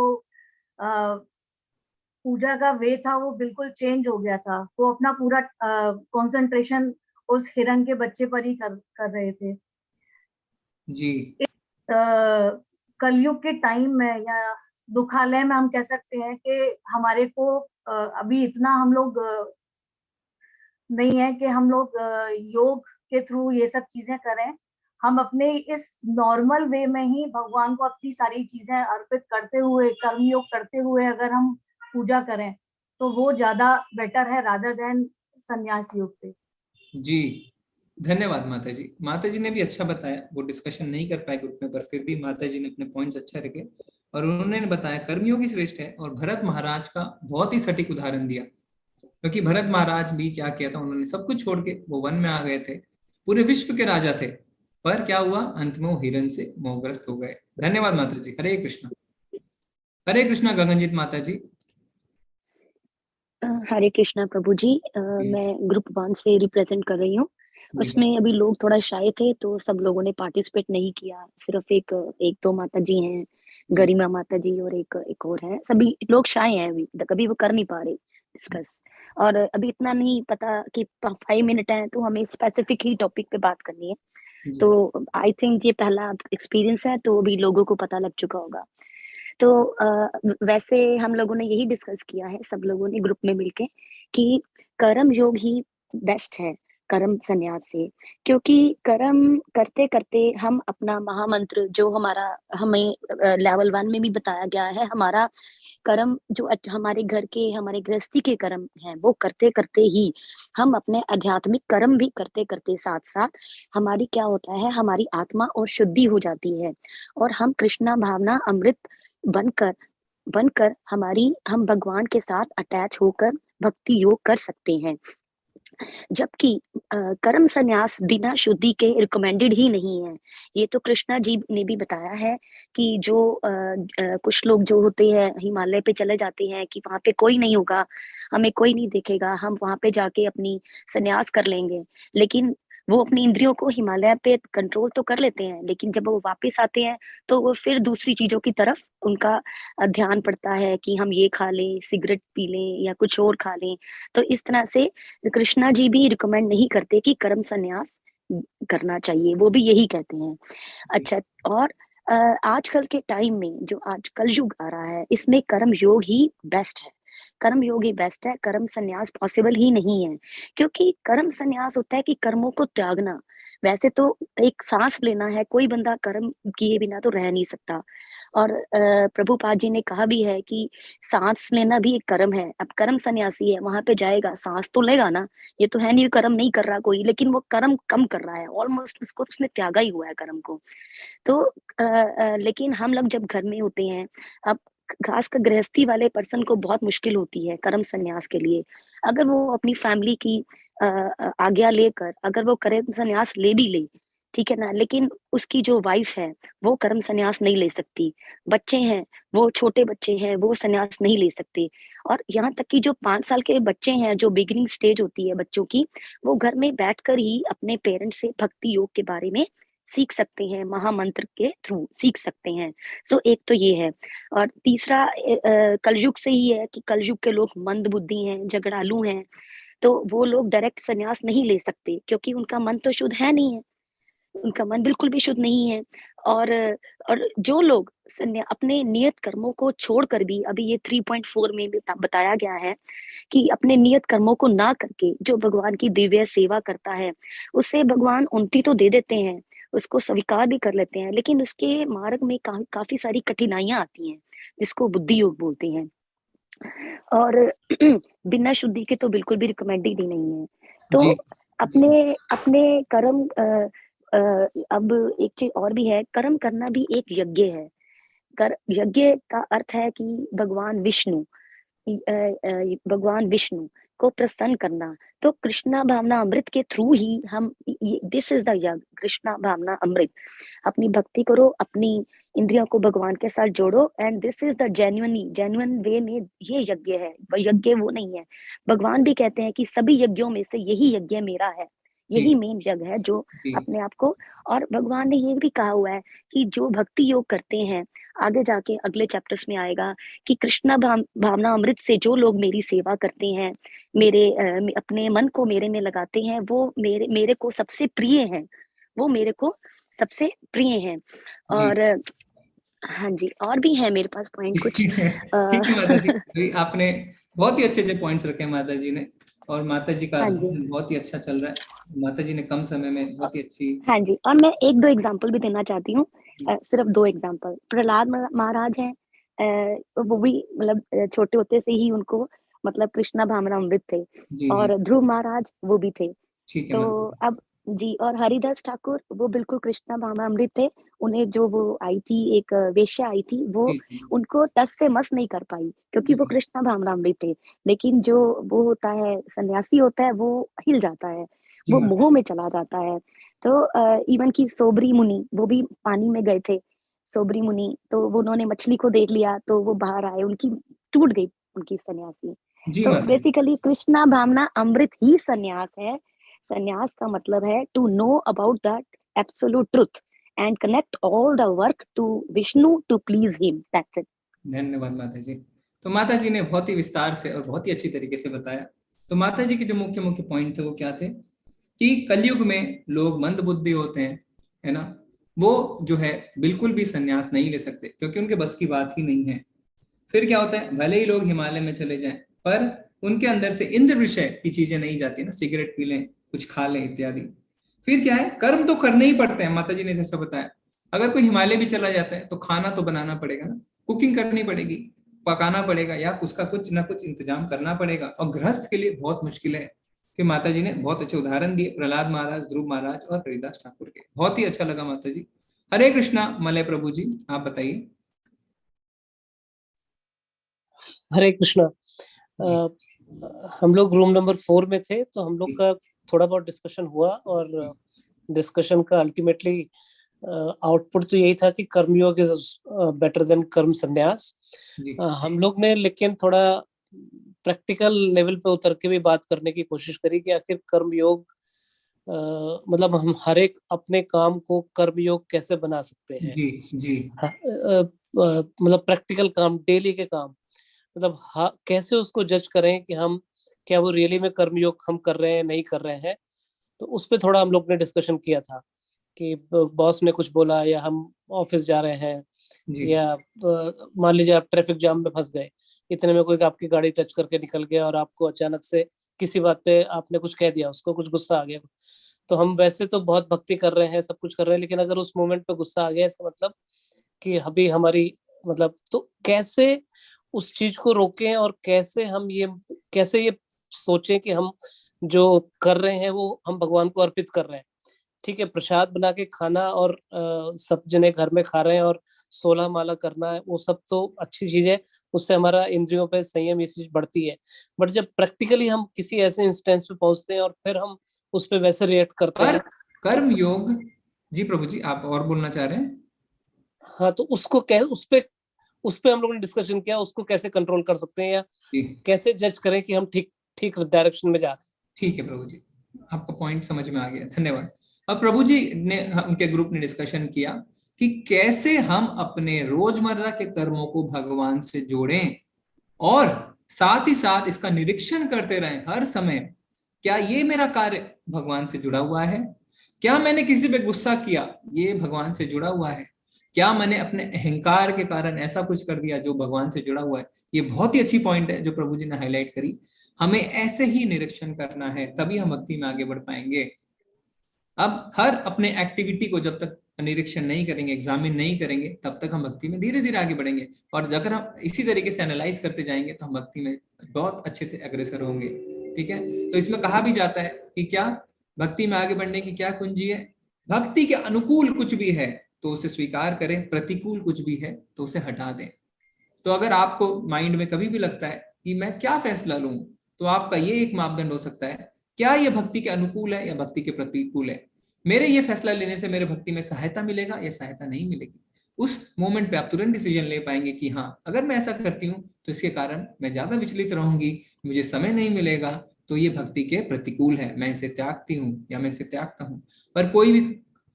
Speaker 3: पूजा का वे था वो बिल्कुल चेंज हो गया था। वो अपना पूरा कंसंट्रेशन उस हिरण के बच्चे पर ही कर रहे थे।
Speaker 1: जी
Speaker 3: कलयुग के टाइम में या दुखालय में हम कह सकते हैं कि हमारे को अभी इतना हम लोग नहीं है कि हम लोग योग के थ्रू ये सब चीजें करें। हम अपने इस नॉर्मल वे में ही भगवान को अपनी सारी चीजें अर्पित करते हुए कर्मयोग करते हुए अगर हम पूजा करें तो वो ज्यादा बेटर है रादर देन संन्यास योग से।
Speaker 1: जी धन्यवाद माता जी। माता जी ने भी अच्छा बताया, वो डिस्कशन नहीं कर पाए ग्रुप में पर फिर भी माता जी ने अपने पॉइंट्स अच्छा रखे और उन्होंने बताया कर्मयोगी श्रेष्ठ है। और भरत महाराज का बहुत ही सटीक उदाहरण दिया, क्योंकि भरत महाराज भी क्या किया था, उन्होंने सब कुछ छोड़ के वो वन में आ गए थे, पूरे विश्व के राजा थे, पर क्या हुआ, अंत में वो हिरण से मोहग्रस्त हो गए। धन्यवाद माता जी। हरे कृष्णा। हरे कृष्णा गगनजीत माता जी।
Speaker 4: हरे कृष्णा प्रभु जी। मैं ग्रुप 1 से रिप्रेजेंट कर रही हूँ। उसमें अभी लोग थोड़ा शाय थे तो सब लोगों ने पार्टिसिपेट नहीं किया। सिर्फ एक दो माता जी हैं, गरिमा माता जी और एक और है। सभी लोग शाय हैं, अभी कभी वो कर नहीं पा रहे डिस्कस। और अभी इतना नहीं पता कि 5 मिनट है तो हमें स्पेसिफिक ही टॉपिक पे बात करनी है। तो आई थिंक ये पहला एक्सपीरियंस है तो अभी लोगों को पता लग चुका होगा। तो वैसे हम लोगों ने यही डिस्कस किया है सब लोगों ने ग्रुप में मिलके कि कर्म योग ही बेस्ट है, कर्म संन्यास से, क्योंकि कर्म करते करते हम अपना महामंत्र जो हमें लेवल 1 में भी बताया गया है, हमारा कर्म जो हमारे घर के, हमारे गृहस्थी के कर्म हैं, वो करते करते ही हम अपने आध्यात्मिक कर्म भी करते करते साथ साथ हमारी क्या होता है, हमारी आत्मा और शुद्धि हो जाती है और हम कृष्णा भावना अमृत बनकर बनकर हम भगवान के साथ अटैच होकर भक्ति योग कर सकते हैं। जबकि कर्म संन्यास बिना शुद्धि के रिकमेंडेड ही नहीं है। ये तो कृष्णा जी ने भी बताया है कि जो कुछ लोग जो होते हैं हिमालय पे चले जाते हैं कि वहां पे कोई नहीं होगा, हमें कोई नहीं देखेगा, हम वहां पे जाके अपनी संन्यास कर लेंगे, लेकिन वो अपनी इंद्रियों को हिमालय पे कंट्रोल तो कर लेते हैं, लेकिन जब वो वापस आते हैं तो वो फिर दूसरी चीजों की तरफ उनका ध्यान पड़ता है कि हम ये खा लें, सिगरेट पी लें या कुछ और खा लें। तो इस तरह से कृष्णा जी भी रिकमेंड नहीं करते कि कर्म संन्यास करना चाहिए, वो भी यही कहते हैं। अच्छा, और आजकल के टाइम में जो आज कलयुग आ रहा है, इसमें कर्म योग ही बेस्ट है, कर्म योग ही बेस्ट है, कर्म संन्यास पॉसिबल ही नहीं है। क्योंकि कर्म संन्यास होता है कि कर्मों को त्यागना। वैसे तो एक सांस लेना है, कोई बंदा कर्म किए बिना तो रह नहीं सकता। और प्रभुपाद जी ने कहा भी है कि सांस लेना भी एक कर्म है। अब कर्म सन्यासी है, वहां पे जाएगा, सांस तो लेगा ना, ये तो है नहीं कर्म नहीं कर रहा कोई, लेकिन वो कर्म कम कर रहा है, ऑलमोस्ट उसको उसने त्यागा ही हुआ है कर्म को। तो लेकिन हम लोग जब घर में होते हैं, अब खासकर गृहस्थी वाले पर्सन को बहुत मुश्किल होती है कर्म संन्यास के लिए। अगर वो अपनी फैमिली की आज्ञा लेकर अगर वो कर्म संन्यास ले भी ले, ठीक है ना, लेकिन उसकी जो वाइफ है वो कर्म संन्यास नहीं ले सकती, बच्चे हैं, वो छोटे बच्चे हैं, वो संन्यास नहीं ले सकते। और यहाँ तक कि जो 5 साल के बच्चे हैं, जो बिगिनिंग स्टेज होती है बच्चों की, वो घर में बैठकर ही अपने पेरेंट्स से भक्ति योग के बारे में सीख सकते हैं, महामंत्र के थ्रू सीख सकते हैं। सो एक तो ये है। और तीसरा कलयुग से ही है कि कलयुग के लोग मंद बुद्धि हैं, झगड़ालू हैं, तो वो लोग डायरेक्ट संन्यास नहीं ले सकते, क्योंकि उनका मन तो शुद्ध है नहीं है, उनका मन बिल्कुल भी शुद्ध नहीं है। और जो लोग अपने नियत कर्मों को छोड़कर भी, अभी ये 3.4 में भी बताया गया है कि अपने नियत कर्मों को ना करके जो भगवान की दिव्य सेवा करता है, उसे भगवान उन्नति तो दे देते हैं, उसको स्वीकार भी कर लेते हैं, लेकिन उसके मार्ग में काफी सारी कठिनाइयां आती हैं, जिसको बुद्धि योग बोलते हैं। और बिना शुद्धि के तो बिल्कुल भी रिकमेंडेड ही नहीं है। तो
Speaker 1: जी
Speaker 4: अपने अपने कर्म अब एक चीज और भी है, कर्म करना भी एक यज्ञ है। यज्ञ का अर्थ है कि भगवान विष्णु को प्रसन्न करना। तो कृष्णा भावना अमृत के थ्रू ही हम, दिस इज द यज्ञ, कृष्णा भावना अमृत। अपनी भक्ति करो, अपनी इंद्रियों को भगवान के साथ जोड़ो, and this is the genuine way में ये यज्ञ है, यज्ञ वो नहीं है। भगवान भी कहते हैं कि सभी यज्ञों में से यही यज्ञ मेरा है, यही मेन यज्ञ है जो अपने आप को। और भगवान ने ये भी कहा हुआ है कि जो भक्ति योग करते हैं, आगे जाके अगले चैप्टर्स में आएगा कि कृष्णा भावना अमृत से जो लोग मेरी सेवा करते हैं, मेरे अपने मन को मेरे में लगाते हैं, वो मेरे को सबसे प्रिय हैं, वो मेरे को सबसे प्रिय हैं। और हाँ जी, और भी है मेरे पास पॉइंट कुछ।
Speaker 1: ठीक है माता जी, आपने बहुत ही अच्छे अच्छे पॉइंट्स रखे माता जी ने, और माता जी का
Speaker 4: हाँ जी,
Speaker 1: बहुत ही अच्छा चल रहा है। माता जी ने कम समय में बहुत ही अच्छी।
Speaker 4: हाँ जी, और मैं 1-2 एग्जांपल भी देना चाहती हूँ, सिर्फ 2 एग्जांपल। प्रहलाद महाराज हैं, वो भी मतलब छोटे होते से ही उनको मतलब कृष्णा भावना अमृत थे।
Speaker 1: जी
Speaker 4: और ध्रुव महाराज वो भी थे।
Speaker 1: ठीक है
Speaker 4: तो
Speaker 1: माता
Speaker 4: अब जी, और हरिदास ठाकुर वो बिल्कुल कृष्णा भावना अमृत थे। उन्हें जो वो आई थी, एक वेश्या आई थी, वो
Speaker 1: जी
Speaker 4: उनको टस से मस नहीं कर पाई, क्योंकि वो
Speaker 1: जी
Speaker 4: कृष्णा भावना अमृत थे। लेकिन जो वो होता है सन्यासी होता है, वो हिल जाता है,
Speaker 1: जी
Speaker 4: वो
Speaker 1: माता
Speaker 4: मोह में चला जाता है। तो इवन की सोबरी मुनि, वो भी पानी में गए थे, सोबरी मुनि, तो वो उन्होंने मछली को देख लिया तो वो बाहर आए, उनकी टूट गई उनकी सन्यासी।
Speaker 1: जी
Speaker 4: तो
Speaker 1: माता
Speaker 4: बेसिकली कृष्णा भावना अमृत ही सन्यास है। सन्यास का मतलब है to know about that absolute truth and connect all the work to Vishnu to please him, that's it.
Speaker 1: धन्यवाद माता जी। तो माता जी ने बहुत ही विस्तार से और बहुत ही अच्छी तरीके से बताया। तो माता जी के जो मुख्य मुख्य पॉइंट थे वो क्या थे कि कलयुग में लोग मंद बुद्धि होते हैं, है ना, वो जो है बिल्कुल भी संन्यास नहीं ले सकते, क्योंकि उनके बस की बात ही नहीं है। फिर क्या होता है, भले ही लोग हिमालय में चले जाएं, पर उनके अंदर से इंद्र विषय की चीजें नहीं जाती ना, सिगरेट पी लें, कुछ खा लें इत्यादि। फिर क्या है, कर्म तो करने ही पड़ते हैं, माता जी ने जैसा बताया। अगर कोई हिमालय भी चला जाता है तो खाना तो बनाना पड़ेगा ना, कुकिंग करनी पड़ेगी, पकाना पड़ेगा, या उसका कुछ ना कुछ इंतजाम करना पड़ेगा। और गृहस्थ के लिए बहुत मुश्किल है, कि माता जी ने बहुत अच्छे उदाहरण दिए, प्रहलाद महाराज, ध्रुव महाराज और हरिदास ठाकुर के। बहुत ही अच्छा लगा माता जी। हरे कृष्णा मलय प्रभु जी, आप बताइए।
Speaker 6: हरे कृष्णा। हम लोग रूम नंबर 4 में थे, तो हम लोग का थोड़ा बहुत डिस्कशन हुआ, और डिस्कशन का अल्टीमेटली आउटपुट तो यही था कि कर्मयोग इज बेटर देन कर्म संन्यास। हम लोग ने लेकिन थोड़ा प्रैक्टिकल लेवल पे उतर के भी बात करने की कोशिश करी कि आखिर कर्मयोग मतलब हम हर एक अपने काम को कर्मयोग कैसे बना सकते हैं।
Speaker 1: जी।
Speaker 6: मतलब प्रैक्टिकल काम, डेली के काम, मतलब कैसे उसको जज करें कि हम क्या वो रियली में कर्मयोग हम कर रहे हैं नहीं कर रहे हैं। तो उस पे थोड़ा हम लोग ने डिस्कशन किया था कि बॉस ने कुछ बोला, या हम ऑफिस जा रहे हैं, या मान लीजिए आप ट्रैफिक जाम में फंस गए, इतने में कोई आपकी गाड़ी टच करके निकल गया और आपको अचानक से किसी बात पे आपने कुछ कह दिया, उसको कुछ गुस्सा आ गया। तो हम वैसे तो बहुत भक्ति कर रहे हैं, सब कुछ कर रहे हैं, लेकिन अगर उस मोमेंट पे गुस्सा आ गया, इसका मतलब कि अभी हमारी मतलब, तो कैसे उस चीज को रोकें, और कैसे ये सोचें कि हम जो कर रहे हैं वो हम भगवान को अर्पित कर रहे हैं। ठीक है, प्रसाद बना के खाना और सब जने घर में खा रहे हैं और 16 माला करना है, वो सब तो अच्छी चीज है, उससे हमारा इंद्रियों पे संयम ये चीज बढ़ती है। बट जब प्रैक्टिकली हम किसी ऐसे इंस्टेंस पे पहुंचते हैं और फिर हम उस पे वैसे रिएक्ट करते हैं।
Speaker 1: कर्म योग, जी प्रभु जी आप और बोलना चाह रहे हैं?
Speaker 6: हाँ, तो उस पे हम लोगों ने डिस्कशन किया, उसको कैसे कंट्रोल कर सकते हैं, या कैसे जज करें कि हम ठीक डायरेक्शन में जा रहे हैं।
Speaker 1: ठीक है प्रभु जी, आपका पॉइंट समझ में आ गया, धन्यवाद। अब प्रभु जी ने, उनके ग्रुप ने डिस्कशन किया कि कैसे हम अपने रोजमर्रा के कर्मों को भगवान से जोड़ें, और साथ ही साथ इसका निरीक्षण करते रहें हर समय, क्या ये मेरा कार्य भगवान से जुड़ा हुआ है? क्या मैंने किसी पे गुस्सा किया, ये भगवान से जुड़ा हुआ है? क्या मैंने अपने अहंकार के कारण ऐसा कुछ कर दिया जो भगवान से जुड़ा हुआ है? ये बहुत ही अच्छी पॉइंट है जो प्रभु जी ने हाईलाइट करी। हमें ऐसे ही निरीक्षण करना है, तभी हम भक्ति में आगे बढ़ पाएंगे। अब हर अपने एक्टिविटी को जब तक निरीक्षण नहीं करेंगे, एग्जामिन नहीं करेंगे, तब तक हम भक्ति में धीरे धीरे आगे बढ़ेंगे। और अगर हम इसी तरीके से एनालाइज करते जाएंगे तो हम भक्ति में बहुत अच्छे से अग्रसर होंगे। ठीक है, तो इसमें कहा भी जाता है कि क्या भक्ति में आगे बढ़ने की क्या कुंजी है? भक्ति के अनुकूल कुछ भी है तो उसे स्वीकार करें, प्रतिकूल कुछ भी है तो उसे हटा दें। तो अगर आपको माइंड में कभी भी लगता है कि मैं क्या फैसला लूं, तो आपका ये एक मापदंड हो सकता है, क्या ये भक्ति के अनुकूल है या भक्ति के प्रतिकूल है? मेरे ये फैसला लेने से मेरे भक्ति में सहायता मिलेगा या सहायता नहीं मिलेगी? उस मोमेंट पे आप तुरंत डिसीजन ले पाएंगे कि हाँ, अगर मैं ऐसा करती हूँ तो इसके कारण मैं ज्यादा विचलित रहूंगी, मुझे समय नहीं मिलेगा, तो ये भक्ति के प्रतिकूल है, मैं इसे त्यागती हूँ या मैं इसे त्यागता हूँ। पर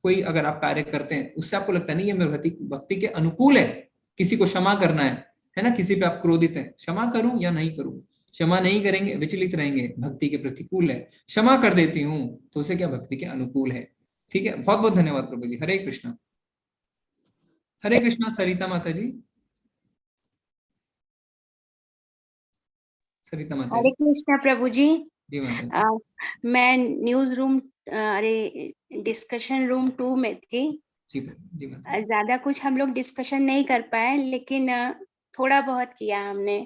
Speaker 1: कोई अगर आप कार्य करते हैं उससे आपको लगता नहीं है मेरे भक्ति के अनुकूल है, किसी को क्षमा करना है ना, किसी पे आप क्रोधित हैं, क्षमा करूं या नहीं करूं? क्षमा नहीं करेंगे, विचलित रहेंगे, भक्ति के प्रतिकूल है। क्षमा कर देती हूं तो उसे क्या, भक्ति के अनुकूल है। ठीक है, बहुत बहुत धन्यवाद प्रभु जी। हरे कृष्णा। हरे कृष्णा सरिता माता जी। सरिता माता
Speaker 7: हरे
Speaker 1: जी।
Speaker 7: कृष्णा प्रभु जी।
Speaker 1: जी माता जी।
Speaker 7: मैं न्यूज रूम अरे डिस्कशन रूम 2 में थी।
Speaker 1: जी माता जी।
Speaker 7: ज्यादा कुछ हम लोग डिस्कशन नहीं कर पाए, लेकिन थोड़ा बहुत किया हमने।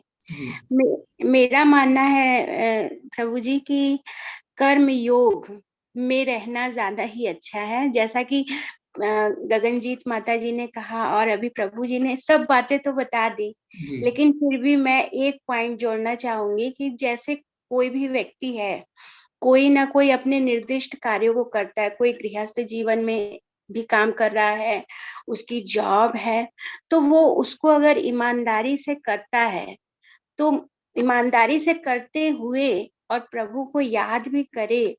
Speaker 7: मेरा मानना है प्रभु जी कि कर्म योग में रहना ज्यादा ही अच्छा है। जैसा कि गगनजीत माता जी ने कहा और अभी प्रभु जी ने सब बातें तो बता दी, लेकिन फिर भी मैं एक पॉइंट जोड़ना चाहूंगी कि जैसे कोई भी व्यक्ति है, कोई ना कोई अपने निर्दिष्ट कार्यों को करता है, कोई गृहस्थ जीवन में भी काम कर रहा है, उसकी जॉब है, तो वो उसको अगर ईमानदारी से करता है, तो ईमानदारी से करते हुए और प्रभु को याद भी करे,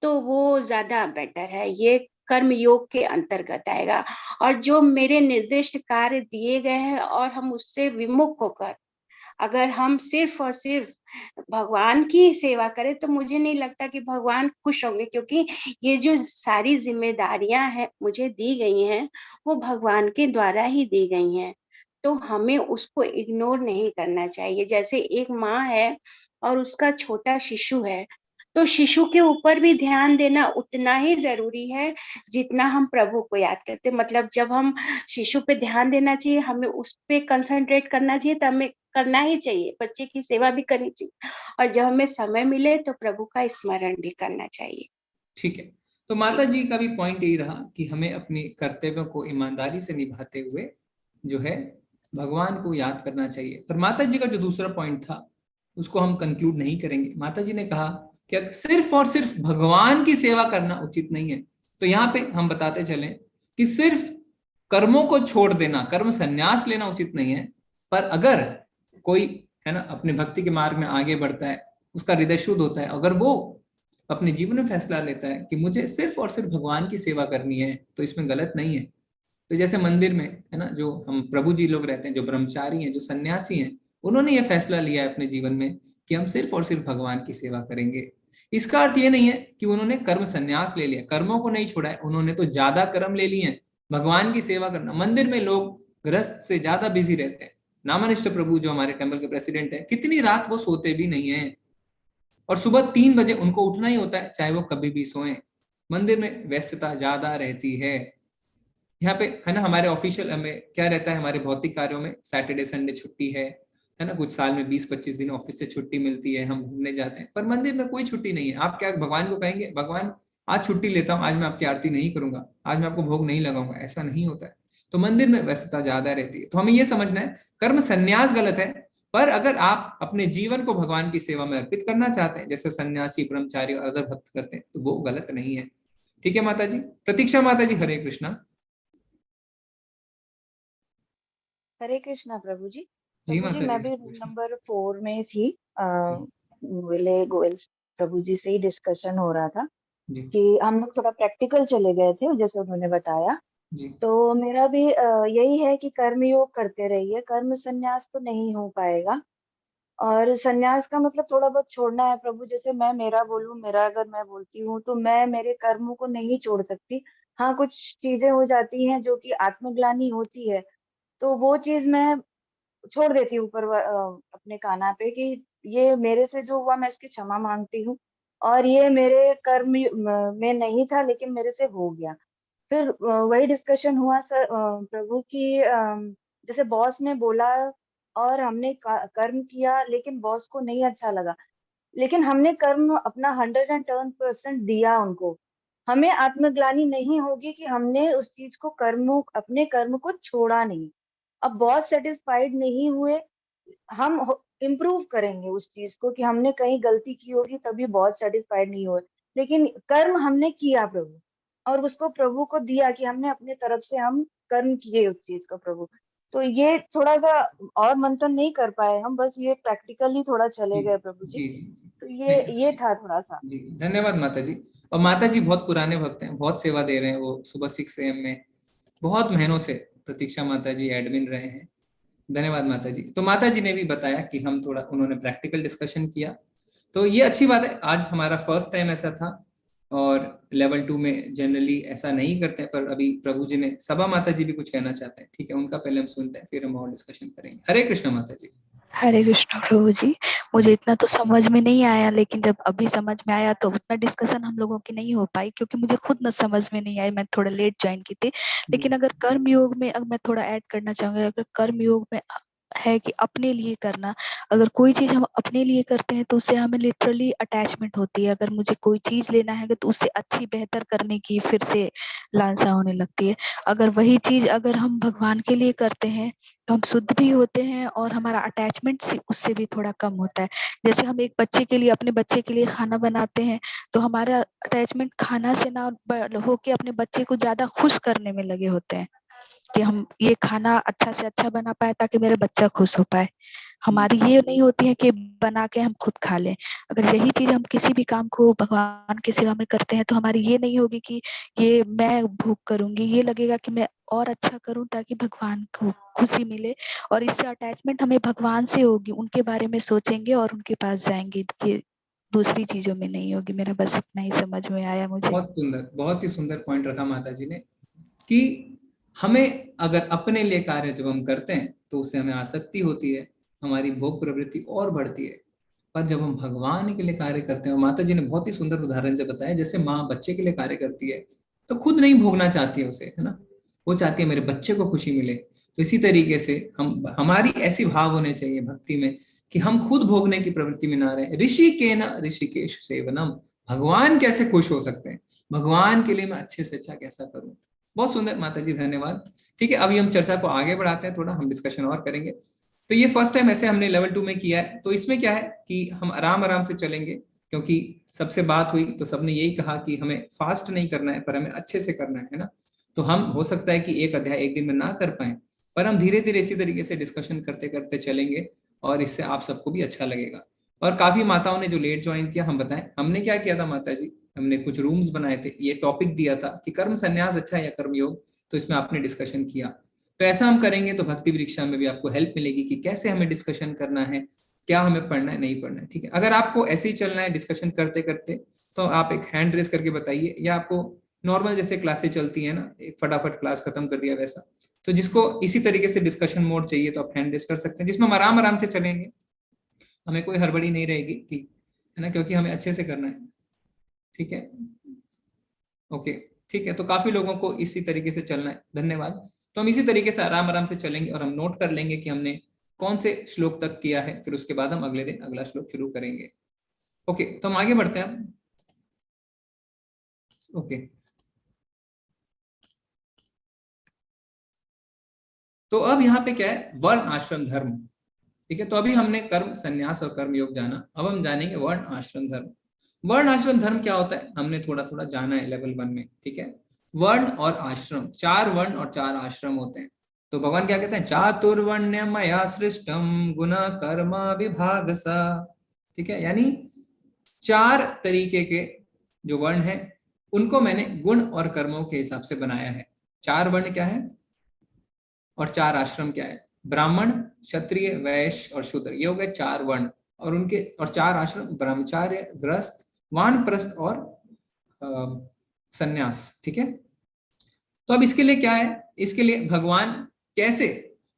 Speaker 7: तो वो ज्यादा बेटर है। ये कर्म योग के अंतर्गत आएगा। और जो मेरे निर्दिष्ट कार्य दिए गए हैं और हम उससे विमुख होकर अगर हम सिर्फ और सिर्फ भगवान की सेवा करें, तो मुझे नहीं लगता कि भगवान खुश होंगे, क्योंकि ये जो सारी जिम्मेदारियां हैं मुझे दी गई हैं, वो भगवान के द्वारा ही दी गई हैं। तो हमें उसको इग्नोर नहीं करना चाहिए। जैसे एक माँ है और उसका छोटा शिशु है, तो शिशु के ऊपर भी ध्यान देना उतना ही जरूरी है जितना हम प्रभु को याद करते हैं। मतलब जब हम शिशु पे ध्यान देना चाहिए, हमें उस पे कंसंट्रेट करना चाहिए, तो हमें करना ही चाहिए, बच्चे की सेवा भी करनी चाहिए, और जब हमें समय मिले तो प्रभु का स्मरण भी करना चाहिए।
Speaker 1: ठीक है, तो माता जी का भी पॉइंट यही रहा कि हमें अपने कर्तव्यों को ईमानदारी से निभाते हुए जो है भगवान को याद करना चाहिए। पर माता जी का जो दूसरा पॉइंट था उसको हम कंक्लूड नहीं करेंगे। माता जी ने कहा कि सिर्फ और सिर्फ भगवान की सेवा करना उचित नहीं है। तो यहाँ पे हम बताते चले कि सिर्फ कर्मों को छोड़ देना, कर्म संन्यास लेना उचित नहीं है। पर अगर कोई है ना अपने भक्ति के मार्ग में आगे बढ़ता है, उसका हृदय शुद्ध होता है, अगर वो अपने जीवन में फैसला लेता है कि मुझे सिर्फ और सिर्फ भगवान की सेवा करनी है, तो इसमें गलत नहीं है। तो जैसे मंदिर में है ना, जो हम प्रभु जी लोग रहते हैं, जो ब्रह्मचारी हैं, जो सन्यासी हैं, उन्होंने ये फैसला लिया है अपने जीवन में कि हम सिर्फ और सिर्फ भगवान की सेवा करेंगे। इसका अर्थ ये नहीं है कि उन्होंने कर्म संन्यास ले लिया, कर्मों को नहीं छोड़ा है, उन्होंने तो ज्यादा कर्म ले लिए हैं। भगवान की सेवा करना, मंदिर में लोग गृहस्थ से ज्यादा बिजी रहते हैं। नामनिष्ठ प्रभु जो हमारे टेम्पल के प्रेसिडेंट है, कितनी रात वो सोते भी नहीं है, और सुबह 3 बजे उनको उठना ही होता है, चाहे वो कभी भी सोएं। मंदिर में व्यस्तता ज्यादा रहती है। यहाँ पे है ना हमारे ऑफिशियल हमें क्या रहता है, हमारे भौतिक कार्यों में सैटरडे संडे छुट्टी है ना, कुछ साल में 20-25 दिन ऑफिस से छुट्टी मिलती है, हम घूमने जाते हैं। पर मंदिर में कोई छुट्टी नहीं है। आप क्या भगवान को कहेंगे भगवान आज छुट्टी लेता हूँ, आज मैं आपकी आरती नहीं करूंगा, आज मैं आपको भोग नहीं लगाऊंगा? ऐसा नहीं होता है। तो मंदिर में व्यस्तता ज्यादा रहती है। तो हमें यह समझना है कर्म संन्यास गलत है, पर अगर आप अपने जीवन को भगवान की सेवा में अर्पित करना चाहते हैं, जैसे सन्यासी ब्रह्मचारी और अदर भक्त करते हैं, तो वो गलत नहीं है। ठीक है माता जी। प्रतीक्षा माता जी, हरे कृष्णा।
Speaker 8: हरे कृष्णा प्रभु जी।
Speaker 1: जी
Speaker 8: प्रभु जी,
Speaker 1: माता
Speaker 8: मैं
Speaker 1: जी।
Speaker 8: भी रूम नंबर 4 में थी। गोयल प्रभु जी से ही डिस्कशन हो रहा था
Speaker 1: जी
Speaker 8: कि हम लोग थोड़ा प्रैक्टिकल चले गए थे, जैसे उन्होंने बताया।
Speaker 1: जी
Speaker 8: तो मेरा भी यही है कि कर्म योग करते रहिए, कर्म संन्यास तो नहीं हो पाएगा। और संन्यास का मतलब थोड़ा बहुत छोड़ना है प्रभु। जैसे मैं मेरा बोलूं, मेरा अगर मैं बोलती हूँ तो मैं मेरे कर्मों को नहीं छोड़ सकती। हाँ, कुछ चीजें हो जाती हैं जो कि आत्मग्लानि होती है, तो वो चीज मैं छोड़ देती हूँ ऊपर अपने काना पे कि ये मेरे से जो हुआ मैं इसकी क्षमा मांगती हूँ, और ये मेरे कर्म में नहीं था लेकिन मेरे से हो गया। फिर वही डिस्कशन हुआ सर प्रभु की, जैसे बॉस ने बोला और हमने कर्म किया लेकिन बॉस को नहीं अच्छा लगा, लेकिन हमने कर्म अपना 110% दिया उनको। हमें आत्मग्लानि नहीं होगी कि हमने उस चीज को अपने कर्म को छोड़ा नहीं। अब बॉस सेटिस्फाइड नहीं हुए, हम इम्प्रूव करेंगे उस चीज को कि हमने कहीं गलती की होगी तभी बहुत सेटिस्फाइड नहीं हुए, लेकिन कर्म हमने किया प्रभु, और उसको प्रभु को दिया कि हमने अपने तरफ से हम कर्म किए उस चीज को प्रभु। तो ये थोड़ा सा और मंथन नहीं कर पाए हम, बस ये प्रैक्टिकली थोड़ा चले गए प्रभु जी।
Speaker 1: जी जी जी।
Speaker 8: तो
Speaker 1: नहीं,
Speaker 8: ये था थोड़ा सा।
Speaker 1: जी धन्यवाद माता जी। और माता जी बहुत पुराने भक्त हैं, बहुत सेवा दे रहे हैं। वो सुबह 6 AM में बहुत महीनों से प्रतीक्षा माता जी एडमिन रहे हैं। धन्यवाद माता जी। तो माता जी ने भी बताया कि हम थोड़ा, उन्होंने प्रैक्टिकल डिस्कशन किया, तो ये अच्छी बात है। आज हमारा फर्स्ट टाइम ऐसा था, और लेवल 2 में जनरली ऐसा नहीं करते हैं। पर अभी प्रभु जी ने, सभा माता जी भी कुछ कहना चाहते हैं, ठीक है, उनका पहले हम सुनते हैं, फिर हम और डिस्कशन करेंगे। हरे कृष्ण माता जी।
Speaker 9: हरे कृष्ण प्रभु जी। मुझे इतना तो समझ में नहीं आया, लेकिन जब अभी समझ में आया तो उतना डिस्कशन हम लोगों की नहीं हो पाई, क्योंकि मुझे खुद न समझ में नहीं आई, मैं थोड़ा लेट ज्वाइन की थी। लेकिन अगर कर्म योग में, अगर मैं थोड़ा ऐड करना चाहूंगी, अगर कर्म योग में है कि अपने लिए करना, अगर कोई चीज हम अपने लिए करते हैं तो उससे हमें लिटरली अटैचमेंट होती है। अगर मुझे कोई चीज लेना है तो उससे अच्छी बेहतर करने की फिर से लालसा होने लगती है। अगर वही चीज अगर हम भगवान के लिए करते हैं तो हम शुद्ध भी होते हैं और हमारा अटैचमेंट उससे भी थोड़ा कम होता है। जैसे हम एक बच्चे के लिए, अपने बच्चे के लिए खाना बनाते हैं, तो हमारा अटैचमेंट खाना से ना होके अपने बच्चे को ज्यादा खुश करने में लगे होते हैं कि हम ये खाना अच्छा से अच्छा बना पाए ताकि मेरा बच्चा खुश हो पाए। हमारी ये नहीं होती है कि बना के हम खुद खा लें। अगर यही चीज हम किसी भी काम को भगवान की सेवा में करते हैं तो हमारी ये नहीं होगी कि ये मैं भूख करूंगी, ये लगेगा कि मैं और अच्छा करूं ताकि भगवान को खुशी मिले, और इससे अटैचमेंट हमें भगवान से होगी, उनके बारे में सोचेंगे और उनके पास जाएंगे। ये दूसरी चीजों में नहीं होगी। मेरा बस इतना ही समझ में आया मुझे।
Speaker 1: बहुत सुंदर, बहुत ही सुंदर पॉइंट रखा माता जी ने कि हमें अगर अपने लिए कार्य जब हम करते हैं तो उससे हमें आसक्ति होती है, हमारी भोग प्रवृत्ति और बढ़ती है। पर जब हम भगवान के लिए कार्य करते हैं, माता जी ने बहुत ही सुंदर उदाहरण से बताया, जैसे माँ बच्चे के लिए कार्य करती है तो खुद नहीं भोगना चाहती है उसे, है ना, वो चाहती है मेरे बच्चे को खुशी मिले। तो इसी तरीके से हमारी ऐसी भाव होने चाहिए भक्ति में कि हम खुद भोगने की प्रवृत्ति में ना रहे। ऋषि के न ऋषिकेश सेवनम, भगवान कैसे खुश हो सकते हैं, भगवान के लिए मैं अच्छे से अच्छा कैसा करूं। बहुत सुंदर माता जी, धन्यवाद। ठीक है, अभी हम चर्चा को आगे बढ़ाते हैं, थोड़ा हम डिस्कशन और करेंगे। तो ये फर्स्ट टाइम ऐसे हमने लेवल 2 में किया है। तो इसमें क्या है कि हम आराम आराम से चलेंगे, क्योंकि सबसे बात हुई तो सबने यही कहा कि हमें फास्ट नहीं करना है, पर हमें अच्छे से करना है ना। तो हम हो सकता है कि एक अध्याय एक दिन में ना कर पाए, पर हम धीरे धीरे इसी तरीके से डिस्कशन करते करते चलेंगे और इससे आप सबको भी अच्छा लगेगा। और काफी माताओं ने जो लेट ज्वाइन किया, हम बताएं हमने क्या किया था माता जी, हमने कुछ रूम्स बनाए थे, ये टॉपिक दिया था कि कर्म संन्यास अच्छा है या कर्म योग, तो इसमें आपने डिस्कशन किया। तो ऐसा हम करेंगे तो भक्ति वृक्षा में भी आपको हेल्प मिलेगी कि कैसे हमें डिस्कशन करना है, क्या हमें पढ़ना है नहीं पढ़ना है। ठीक है, अगर आपको ऐसे ही चलना है डिस्कशन करते करते तो आप एक हैंड रेस करके बताइए, या आपको नॉर्मल जैसे क्लासेस चलती है ना, एक फटाफट क्लास खत्म कर दिया वैसा। तो जिसको इसी तरीके से डिस्कशन मोड चाहिए तो आप हैंड रेस कर सकते हैं, जिसमें हम आराम आराम से चलेंगे, हमें कोई हड़बड़ी नहीं रहेगी कि, है ना, क्योंकि हमें अच्छे से करना है। ठीक है, ओके, ठीक है। तो काफी लोगों को इसी तरीके से चलना है, धन्यवाद। तो हम इसी तरीके से आराम आराम से चलेंगे और हम नोट कर लेंगे कि हमने कौन से श्लोक तक किया है, फिर उसके बाद हम अगले दिन अगला श्लोक शुरू करेंगे। ओके, तो हम आगे बढ़ते हैं। ओके, तो अब यहाँ पे क्या है, वर्ण आश्रम धर्म। ठीक है, तो अभी हमने कर्म संन्यास और कर्म योग जाना, अब हम जानेंगे वर्ण आश्रम धर्म। वर्ण आश्रम धर्म क्या होता है हमने थोड़ा थोड़ा जाना है लेवल 1 में। ठीक है, वर्ण और आश्रम, 4 वर्ण और 4 आश्रम होते हैं। तो भगवान क्या कहते हैं, चातुर्वर्ण्य मया सृष्टम गुण कर्म विभाग सा। ठीक है, यानी 4 तरीके के जो वर्ण है उनको मैंने गुण और कर्मों के हिसाब से बनाया है। 4 वर्ण क्या है और 4 आश्रम क्या है, ब्राह्मण, क्षत्रिय, वैश्य और शूद्र, ये हो गए 4 वर्ण। और उनके और 4 आश्रम, ब्रह्मचार्य, गृहस्थ, वानप्रस्थ और सन्यास। ठीक है, तो अब इसके लिए क्या है, इसके लिए भगवान कैसे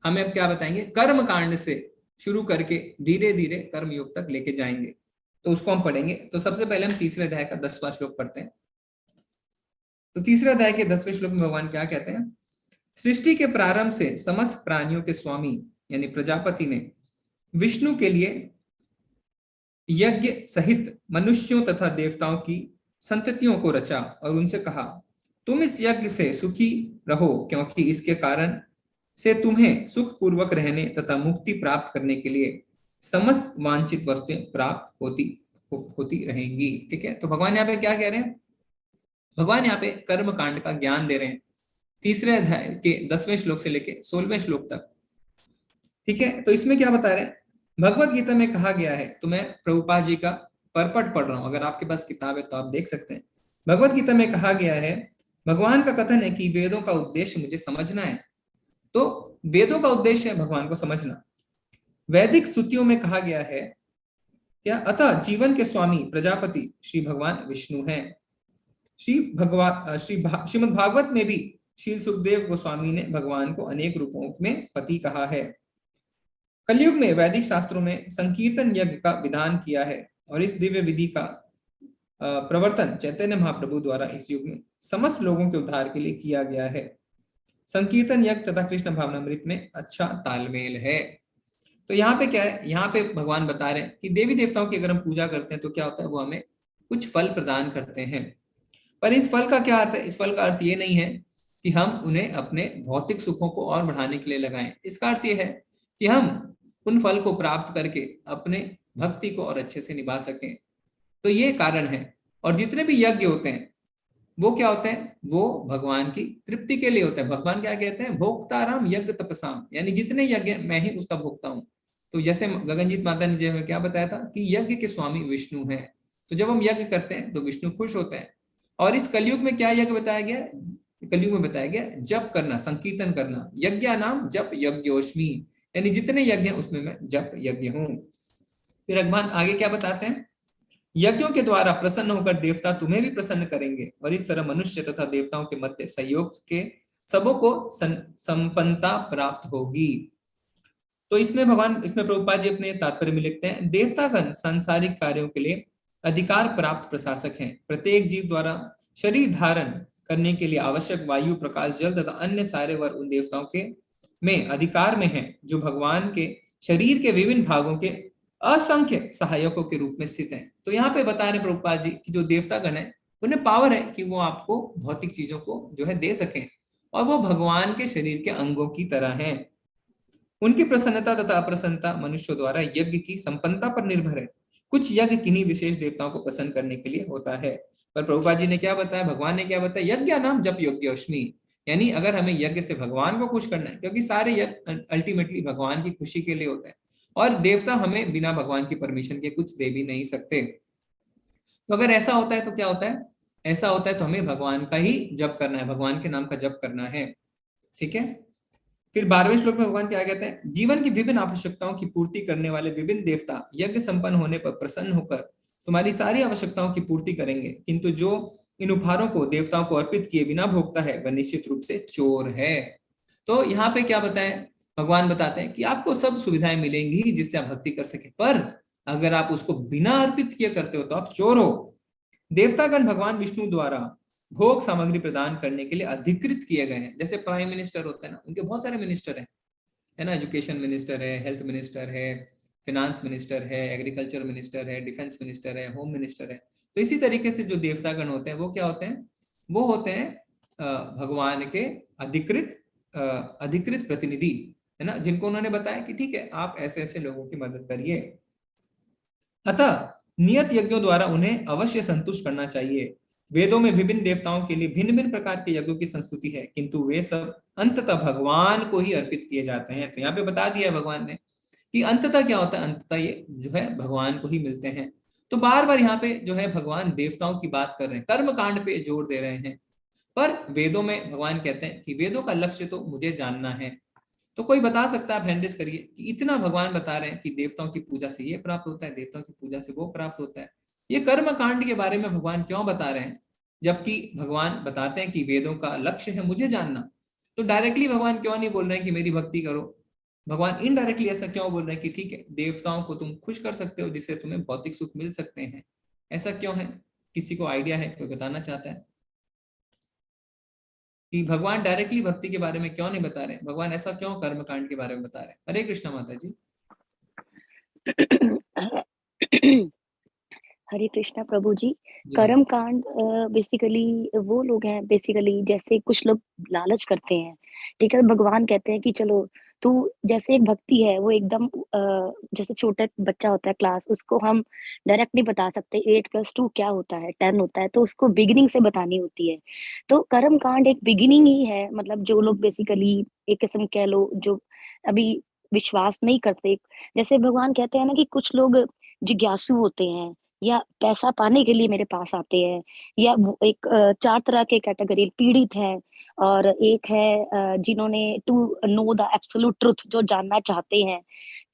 Speaker 1: हमें अब क्या बताएंगे, कर्म कांड से शुरू करके धीरे धीरे कर्म योग तक लेके जाएंगे, तो उसको हम पढ़ेंगे। तो सबसे पहले हम तीसरे अध्याय का 10वां श्लोक पढ़ते हैं। तो तीसरे अध्याय के 10वें श्लोक में भगवान क्या कहते हैं, सृष्टि के प्रारंभ से समस्त प्राणियों के स्वामी यानी प्रजापति ने विष्णु के लिए यज्ञ सहित मनुष्यों तथा देवताओं की संततियों को रचा और उनसे कहा, तुम इस यज्ञ से सुखी रहो, क्योंकि इसके कारण से तुम्हें सुख पूर्वक रहने तथा मुक्ति प्राप्त करने के लिए समस्त वांछित वस्तुएं प्राप्त होती रहेंगी। ठीक है, तो भगवान यहाँ पे क्या कह रहे हैं, भगवान यहाँ पे कर्म कांड का ज्ञान दे रहे हैं तीसरे अध्याय के 10वें श्लोक से लेके 16वें श्लोक तक। ठीक है, तो इसमें क्या बता रहे हैं, भगवत गीता में कहा गया है, तो मैं प्रभुपाद जी का परपट पढ़ रहा हूं, अगर आपके पास किताब है तो आप देख सकते हैं। भगवत गीता में कहा गया है, भगवान का कथन है कि वेदों का उद्देश्य मुझे समझना है। तो वेदों का उद्देश्य है भगवान को समझना। वैदिक स्तुतियों में कहा गया है क्या, अतः जीवन के स्वामी प्रजापति श्री भगवान विष्णु हैं। श्रीमद् भागवत में भी श्री सुखदेव गोस्वामी ने भगवान को अनेक रूपों में पति कहा है। कलयुग में वैदिक शास्त्रों में संकीर्तन यज्ञ का विधान किया है और इस दिव्य विधि का प्रवर्तन चैतन्य महाप्रभु द्वारा इस युग में समस्त लोगों के उद्धार के लिए किया गया है। संकीर्तन यज्ञ तथा कृष्ण भावनामृत में अच्छा तालमेल है। तो यहाँ पे क्या है, यहाँ पे भगवान बता रहे हैं कि देवी देवताओं की अगर हम पूजा करते हैं तो क्या होता है, वो हमें कुछ फल प्रदान करते हैं। पर इस फल का क्या अर्थ है, इस फल का अर्थ ये नहीं है कि हम उन्हें अपने भौतिक सुखों को और बढ़ाने के लिए लगाएं। इसका अर्थ ये है कि हम उन फल को प्राप्त करके अपने भक्ति को और अच्छे से निभा सकें। तो ये कारण है। और जितने भी यज्ञ होते हैं वो क्या होते हैं, वो भगवान की तृप्ति के लिए होते हैं। भगवान क्या कहते हैं, भोक्ताराम यज्ञ तपसाम, यानी जितने यज्ञ मैं ही उसका भोक्ता हूं। तो जैसे गगनजीत माता ने जो क्या बताया था कि यज्ञ के स्वामी विष्णु हैं। तो जब हम यज्ञ करते हैं तो विष्णु खुश होते हैं। और इस कलयुग में क्या यज्ञ बताया गया, कलयुग में बताया गया जप करना, संकीर्तन करना। यज्ञ नाम जप यज्ञोस्मि, यानी जितने यज्ञ हैं उसमें मैं जप यज्ञ हूं। फिर भगवान आगे क्या बताते हैं, यज्ञों के द्वारा प्रसन्न होकर देवता तुम्हें भी प्रसन्न करेंगे और इस तरह मनुष्य तथा देवताओं के मध्य सहयोग के सबों को संपन्नता प्राप्त होगी। तो इसमें प्रभुपाद जी अपने तात्पर्य में लिखते हैं, देवतागण सांसारिक कार्यों के लिए अधिकार प्राप्त प्रशासक हैं। प्रत्येक जीव द्वारा शरीर धारण करने के लिए आवश्यक वायु, प्रकाश, जल तथा अन्य सारे वर उन देवताओं के में अधिकार में हैं, जो भगवान के शरीर के विभिन्न भागों के असंख्य सहायकों के रूप में स्थित हैं। तो यहाँ पे बता रहे प्रभुपाद जी कि जो देवतागण है उन्हें पावर है कि वो आपको भौतिक चीजों को जो है दे सके, और वो भगवान के शरीर के अंगों की तरह हैं। उनकी प्रसन्नता तथा अप्रसन्नता मनुष्यों द्वारा यज्ञ की संपन्नता पर निर्भर है। कुछ यज्ञ किन्हीं विशेष देवताओं को प्रसन्न करने के लिए होता है। पर प्रभुपाद जी ने क्या बताया, भगवान ने क्या बताया, यज्ञ नाम जप योग्योस्मि, यानी अगर हमें यज्ञ से भगवान को खुश करना है, क्योंकि सारे यज्ञ अल्टीमेटली भगवान की खुशी के लिए होते हैं, और देवता हमें बिना भगवान की परमिशन के कुछ दे भी नहीं सकते। तो अगर ऐसा होता है तो क्या होता है, ऐसा होता है तो हमें भगवान का ही जप करना है, भगवान के नाम का जप करना है। ठीक है। फिर 12वें श्लोक में भगवान क्या कहते हैं, जीवन की विभिन्न आवश्यकताओं की पूर्ति करने वाले विभिन्न देवता यज्ञ संपन्न होने पर प्रसन्न होकर तुम्हारी सारी आवश्यकताओं की पूर्ति करेंगे, किंतु जो इन उपहारों को देवताओं को अर्पित किए बिना भोगता है वह निश्चित रूप से चोर है। तो यहाँ पे क्या बताएं, भगवान बताते हैं कि आपको सब सुविधाएं मिलेंगी जिससे आप भक्ति कर सके, पर अगर आप उसको बिना अर्पित किए करते हो तो आप चोर हो। देवतागण भगवान विष्णु द्वारा भोग सामग्री प्रदान करने के लिए अधिकृत किए गए हैं। जैसे प्राइम मिनिस्टर होता है ना, उनके बहुत सारे मिनिस्टर हैं, है ना, एजुकेशन मिनिस्टर है, हेल्थ मिनिस्टर है, फिनांस मिनिस्टर है, एग्रीकल्चर मिनिस्टर है, डिफेंस मिनिस्टर है, होम मिनिस्टर है। तो इसी तरीके से जो देवतागण होते हैं वो क्या होते हैं, वो होते हैं भगवान के अधिकृत प्रतिनिधि, है ना, जिनको उन्होंने बताया कि ठीक है आप ऐसे ऐसे लोगों की मदद करिए। अतः नियत यज्ञों द्वारा उन्हें अवश्य संतुष्ट करना चाहिए। वेदों में विभिन्न देवताओं के लिए भिन्न भिन्न प्रकार के यज्ञों की संस्तुति है, किंतु वे सब अंततः भगवान को ही अर्पित किए जाते हैं। तो यहाँ पे बता दिया भगवान ने कि अंततः क्या होता है, अंततः ये जो है भगवान को ही मिलते हैं। तो बार बार यहाँ पे जो है भगवान देवताओं की बात कर रहे हैं, कर्म कांड पे जोर दे रहे हैं, पर वेदों में भगवान कहते हैं कि वेदों का लक्ष्य तो मुझे जानना है। तो कोई बता सकता है, आप हैंड रेज करिए, कि इतना भगवान बता रहे हैं कि देवताओं की पूजा से ये प्राप्त होता है, देवताओं की पूजा से वो प्राप्त होता है, ये कर्म कांड के बारे में भगवान क्यों बता रहे हैं, जबकि भगवान बताते हैं कि वेदों का लक्ष्य है मुझे जानना। तो डायरेक्टली भगवान क्यों नहीं बोल रहे हैं कि मेरी भक्ति करो, भगवान इनडायरेक्टली ऐसा क्यों बोल रहे हैं कि ठीक है देवताओं को तुम खुश कर सकते हो जिससे तुम्हें भौतिक सुख मिल सकते हैं, ऐसा क्यों है? किसी को आइडिया है, कोई बताना चाहता है कि भगवान डायरेक्टली भक्ति के बारे में क्यों नहीं बता रहे, भगवान ऐसा क्यों कर्म कांड के बारे में बता रहे हैं? हरे कृष्णा माता जी।
Speaker 4: हरे कृष्णा प्रभु जी। कर्म कांड बेसिकली वो लोग हैं, बेसिकली जैसे कुछ लोग लालच करते हैं, ठीक है, भगवान कहते हैं कि चलो तू, जैसे एक भक्ति है वो एकदम जैसे छोटा बच्चा होता है क्लास, उसको हम डायरेक्ट नहीं बता सकते 8+2 क्या होता है, 10 होता है, तो उसको बिगिनिंग से बतानी होती है। तो कर्म कांड एक बिगिनिंग ही है, मतलब जो लोग बेसिकली एक किस्म कह लो जो अभी विश्वास नहीं करते, जैसे भगवान कहते हैं ना कि कुछ लोग जिज्ञासु होते हैं या पैसा पाने के लिए मेरे पास आते हैं, या एक 4 तरह के कैटेगरी पीड़ित हैं, और एक है जिन्होंने to know the absolute truth, जो जानना चाहते हैं,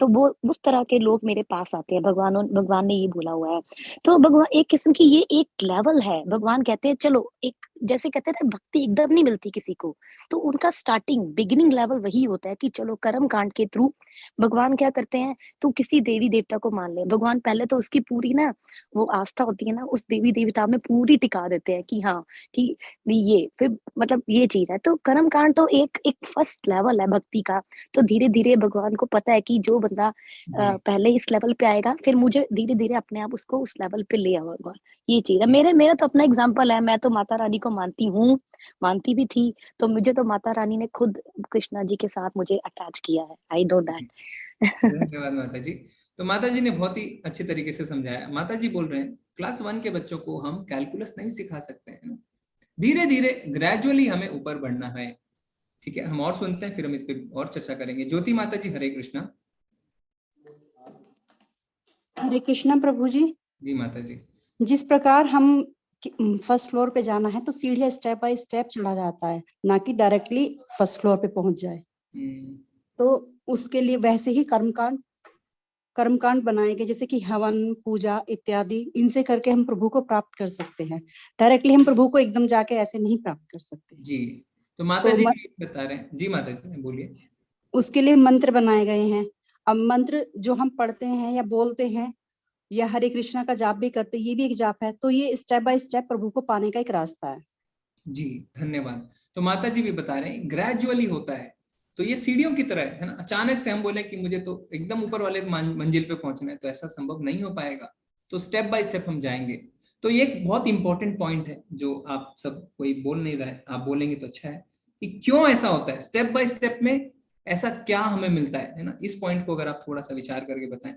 Speaker 4: तो वो उस तरह के लोग मेरे पास आते हैं। भगवान ने ये बोला हुआ है। तो भगवान एक किस्म की ये एक लेवल है, भगवान कहते हैं चलो एक, जैसे कहते हैं ना भक्ति एकदम नहीं मिलती किसी को, तो उनका स्टार्टिंग बिगिनिंग लेवल वही होता है कि चलो कर्म कांड के थ्रू भगवान क्या करते हैं, तू किसी देवी देवता को मान ले, भगवान पहले तो उसकी पूरी ना वो आस्था होती है ना उस देवी देवता में पूरी टिका देते हैं कि हाँ कि ये फिर मतलब ये चीज है। तो कर्म कांड तो एक फर्स्ट लेवल है भक्ति का। तो धीरे धीरे भगवान को पता है कि जो बंदा पहले इस लेवल पे आएगा, फिर मुझे धीरे धीरे अपने आप उसको उस लेवल पे ले आऊंगा, ये चीज है। मेरा तो अपना एग्जाम्पल है, मैं तो माता रानी को मानती हूँ, मानती भी थी, तो मुझे तो माता रानी ने खुद कृष्णा जी के साथ मुझे अटैच किया है, आई नो दैट।
Speaker 1: धन्यवाद माता जी। तो माता जी ने बहुत ही अच्छे तरीके से समझाया। माता जी बोल रहे हैं क्लास 1 के बच्चों को हम कैलकुलस नहीं सिखा सकते हैं, धीरे धीरे ग्रेजुअली हमें ऊपर बढ़ना है। ठीक है, हम और सुनते हैं, फिर हम इस पे और चर्चा करेंगे। ज्योति माता जी, हरे कृष्णा।
Speaker 10: हरे कृष्णा प्रभु जी।
Speaker 1: जी माता जी।
Speaker 10: जिस प्रकार हम फर्स्ट फ्लोर पे जाना है तो सीढ़ियां स्टेप बाय स्टेप चढ़ा जाता है, ना कि डायरेक्टली फर्स्ट फ्लोर पे पहुंच जाए। तो उसके लिए वैसे ही कर्मकांड बनाए गए, जैसे कि हवन, पूजा इत्यादि, इनसे करके हम प्रभु को प्राप्त कर सकते हैं। डायरेक्टली हम प्रभु को एकदम जाके ऐसे नहीं प्राप्त कर सकते
Speaker 1: जी। तो माता जी बता रहे हैं। जी माता जी बोलिए।
Speaker 10: उसके लिए मंत्र बनाए गए हैं, अब मंत्र जो हम पढ़ते हैं या बोलते हैं या हरे कृष्णा का जाप भी करते हैं, ये भी एक जाप है। तो ये स्टेप बाय स्टेप प्रभु को पाने का एक रास्ता है।
Speaker 1: जी धन्यवाद। तो माता जी भी बता रहे हैं ग्रेजुअली होता है, तो ये सीढ़ियों की तरह है ना। अचानक से हम बोले कि मुझे तो एकदम ऊपर वाले मंजिल पे पहुंचना है, तो ऐसा संभव नहीं हो पाएगा। तो स्टेप बाय स्टेप हम जाएंगे। तो ये एक बहुत इंपॉर्टेंट पॉइंट है जो आप सब कोई बोल नहीं रहा है, आप बोलेंगे तो अच्छा है कि क्यों ऐसा होता है, स्टेप बाय स्टेप में ऐसा क्या हमें मिलता है ना। इस पॉइंट को अगर आप थोड़ा सा विचार करके बताएं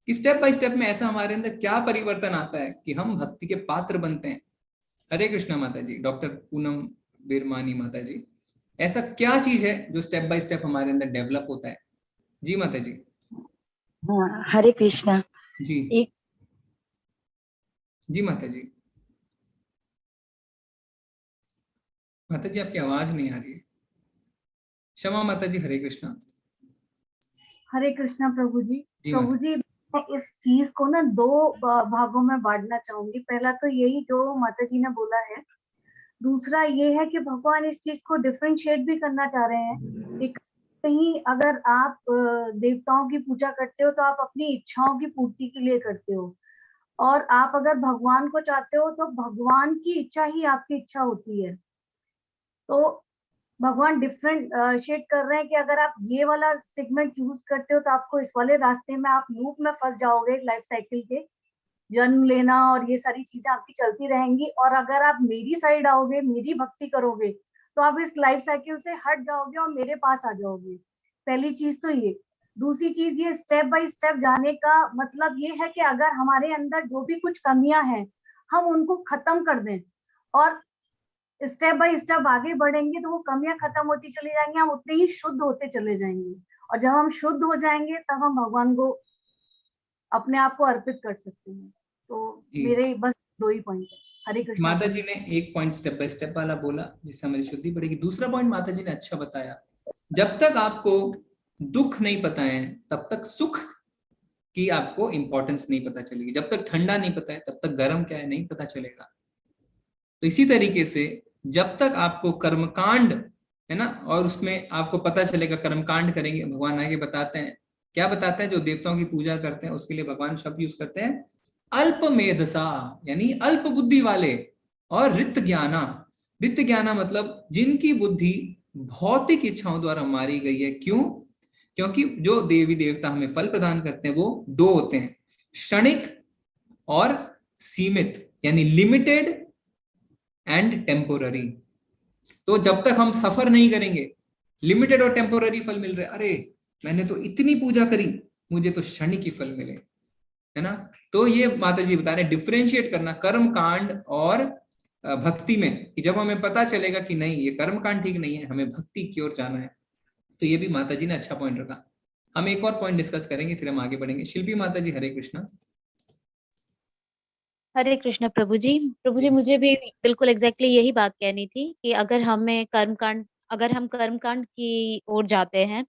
Speaker 1: कि स्टेप बाय स्टेप में ऐसा हमारे अंदर क्या परिवर्तन आता है कि हम भक्ति के पात्र बनते हैं। हरे कृष्णा माता जी। डॉक्टर पूनम बिरमानी माता जी, ऐसा क्या चीज है जो स्टेप बाय स्टेप हमारे अंदर डेवलप होता है? जी माता जी।
Speaker 11: हाँ, हरे कृष्णा
Speaker 1: जी।
Speaker 11: एक
Speaker 1: जी माता जी। माता जी आपकी आवाज नहीं आ रही है। क्षमा माता जी। हरे कृष्णा।
Speaker 3: हरे कृष्णा प्रभु जी।
Speaker 1: जी
Speaker 3: प्रभु जी, मैं इस चीज को ना दो भागों में बांटना चाहूंगी। पहला तो यही जो माता जी ने बोला है, दूसरा ये है कि भगवान इस चीज को डिफरेंशिएट भी करना चाह रहे हैं कि कहीं अगर आप देवताओं की पूजा करते हो तो आप अपनी इच्छाओं की पूर्ति के लिए करते हो, और आप अगर भगवान को चाहते हो तो भगवान की इच्छा ही आपकी इच्छा होती है। तो भगवान डिफरेंट शेड कर रहे हैं कि अगर आप ये वाला सेगमेंट चूज करते हो तो आपको इस वाले रास्ते में आप लूप में फंस जाओगे, लाइफ साइकिल के जन्म लेना और ये सारी चीजें आपकी चलती रहेंगी। और अगर आप मेरी साइड आओगे, मेरी भक्ति करोगे, तो आप इस लाइफ साइकिल से हट जाओगे और मेरे पास आ जाओगे। पहली चीज तो ये। दूसरी चीज, ये स्टेप बाय स्टेप जाने का मतलब ये है कि अगर हमारे अंदर जो भी कुछ कमियां हैं हम उनको खत्म कर दें और स्टेप बाय स्टेप आगे बढ़ेंगे, तो वो कमियां खत्म होती चली जाएंगी, हम उतने ही शुद्ध होते चले जाएंगे। और जब हम शुद्ध हो जाएंगे तब हम भगवान को अपने आप को अर्पित कर सकते हैं। तो मेरे बस दो ही पॉइंट है। हरे कृष्ण।
Speaker 1: माता जी ने एक पॉइंट स्टेप बाय स्टेप वाला बोला जिससे हमारी शुद्धि बढ़ेगी। दूसरा पॉइंट माता जी ने अच्छा बताया, जब तक आपको दुख नहीं पता है तब तक सुख की आपको इंपॉर्टेंस नहीं पता चलेगी। जब तक ठंडा नहीं पता है तब तक गर्म क्या है नहीं पता चलेगा। तो इसी तरीके से जब तक आपको कर्मकांड है ना, और उसमें आपको पता चलेगा कर्मकांड करेंगे, भगवान आगे बताते हैं क्या बताते हैं, जो देवताओं की पूजा करते हैं उसके लिए भगवान शब्द यूज करते हैं अल्प मेधसा, यानी अल्प बुद्धि वाले, और रित ज्ञाना। रित ज्ञाना मतलब जिनकी बुद्धि भौतिक इच्छाओं द्वारा मारी गई है। क्यों? क्योंकि जो देवी देवता हमें फल प्रदान करते हैं वो दो होते हैं, क्षणिक और सीमित, यानी लिमिटेड एंड टेम्पोररी। तो जब तक हम सफर नहीं करेंगे, लिमिटेड और टेम्पोररी फल मिल रहे, अरे मैंने तो इतनी पूजा करी मुझे तो क्षणिक ही फल मिले, है ना। तो ये माता जी बता रहे डिफरेंशिएट करना कर्म कांड और भक्ति में, कि जब हमें पता चलेगा कि नहीं ये कर्म कांड ठीक नहीं है, हमें भक्ति की ओर जाना है। तो ये भी माता जी ने अच्छा पॉइंट रखा। हम एक और पॉइंट डिस्कस करेंगे फिर हम आगे बढ़ेंगे। शिल्पी माता जी। हरे कृष्णा।
Speaker 5: हरे कृष्ण प्रभु जी। प्रभु जी, मुझे भी बिल्कुल एग्जैक्टली यही बात कहनी थी कि अगर हम कर्मकांड की ओर जाते हैं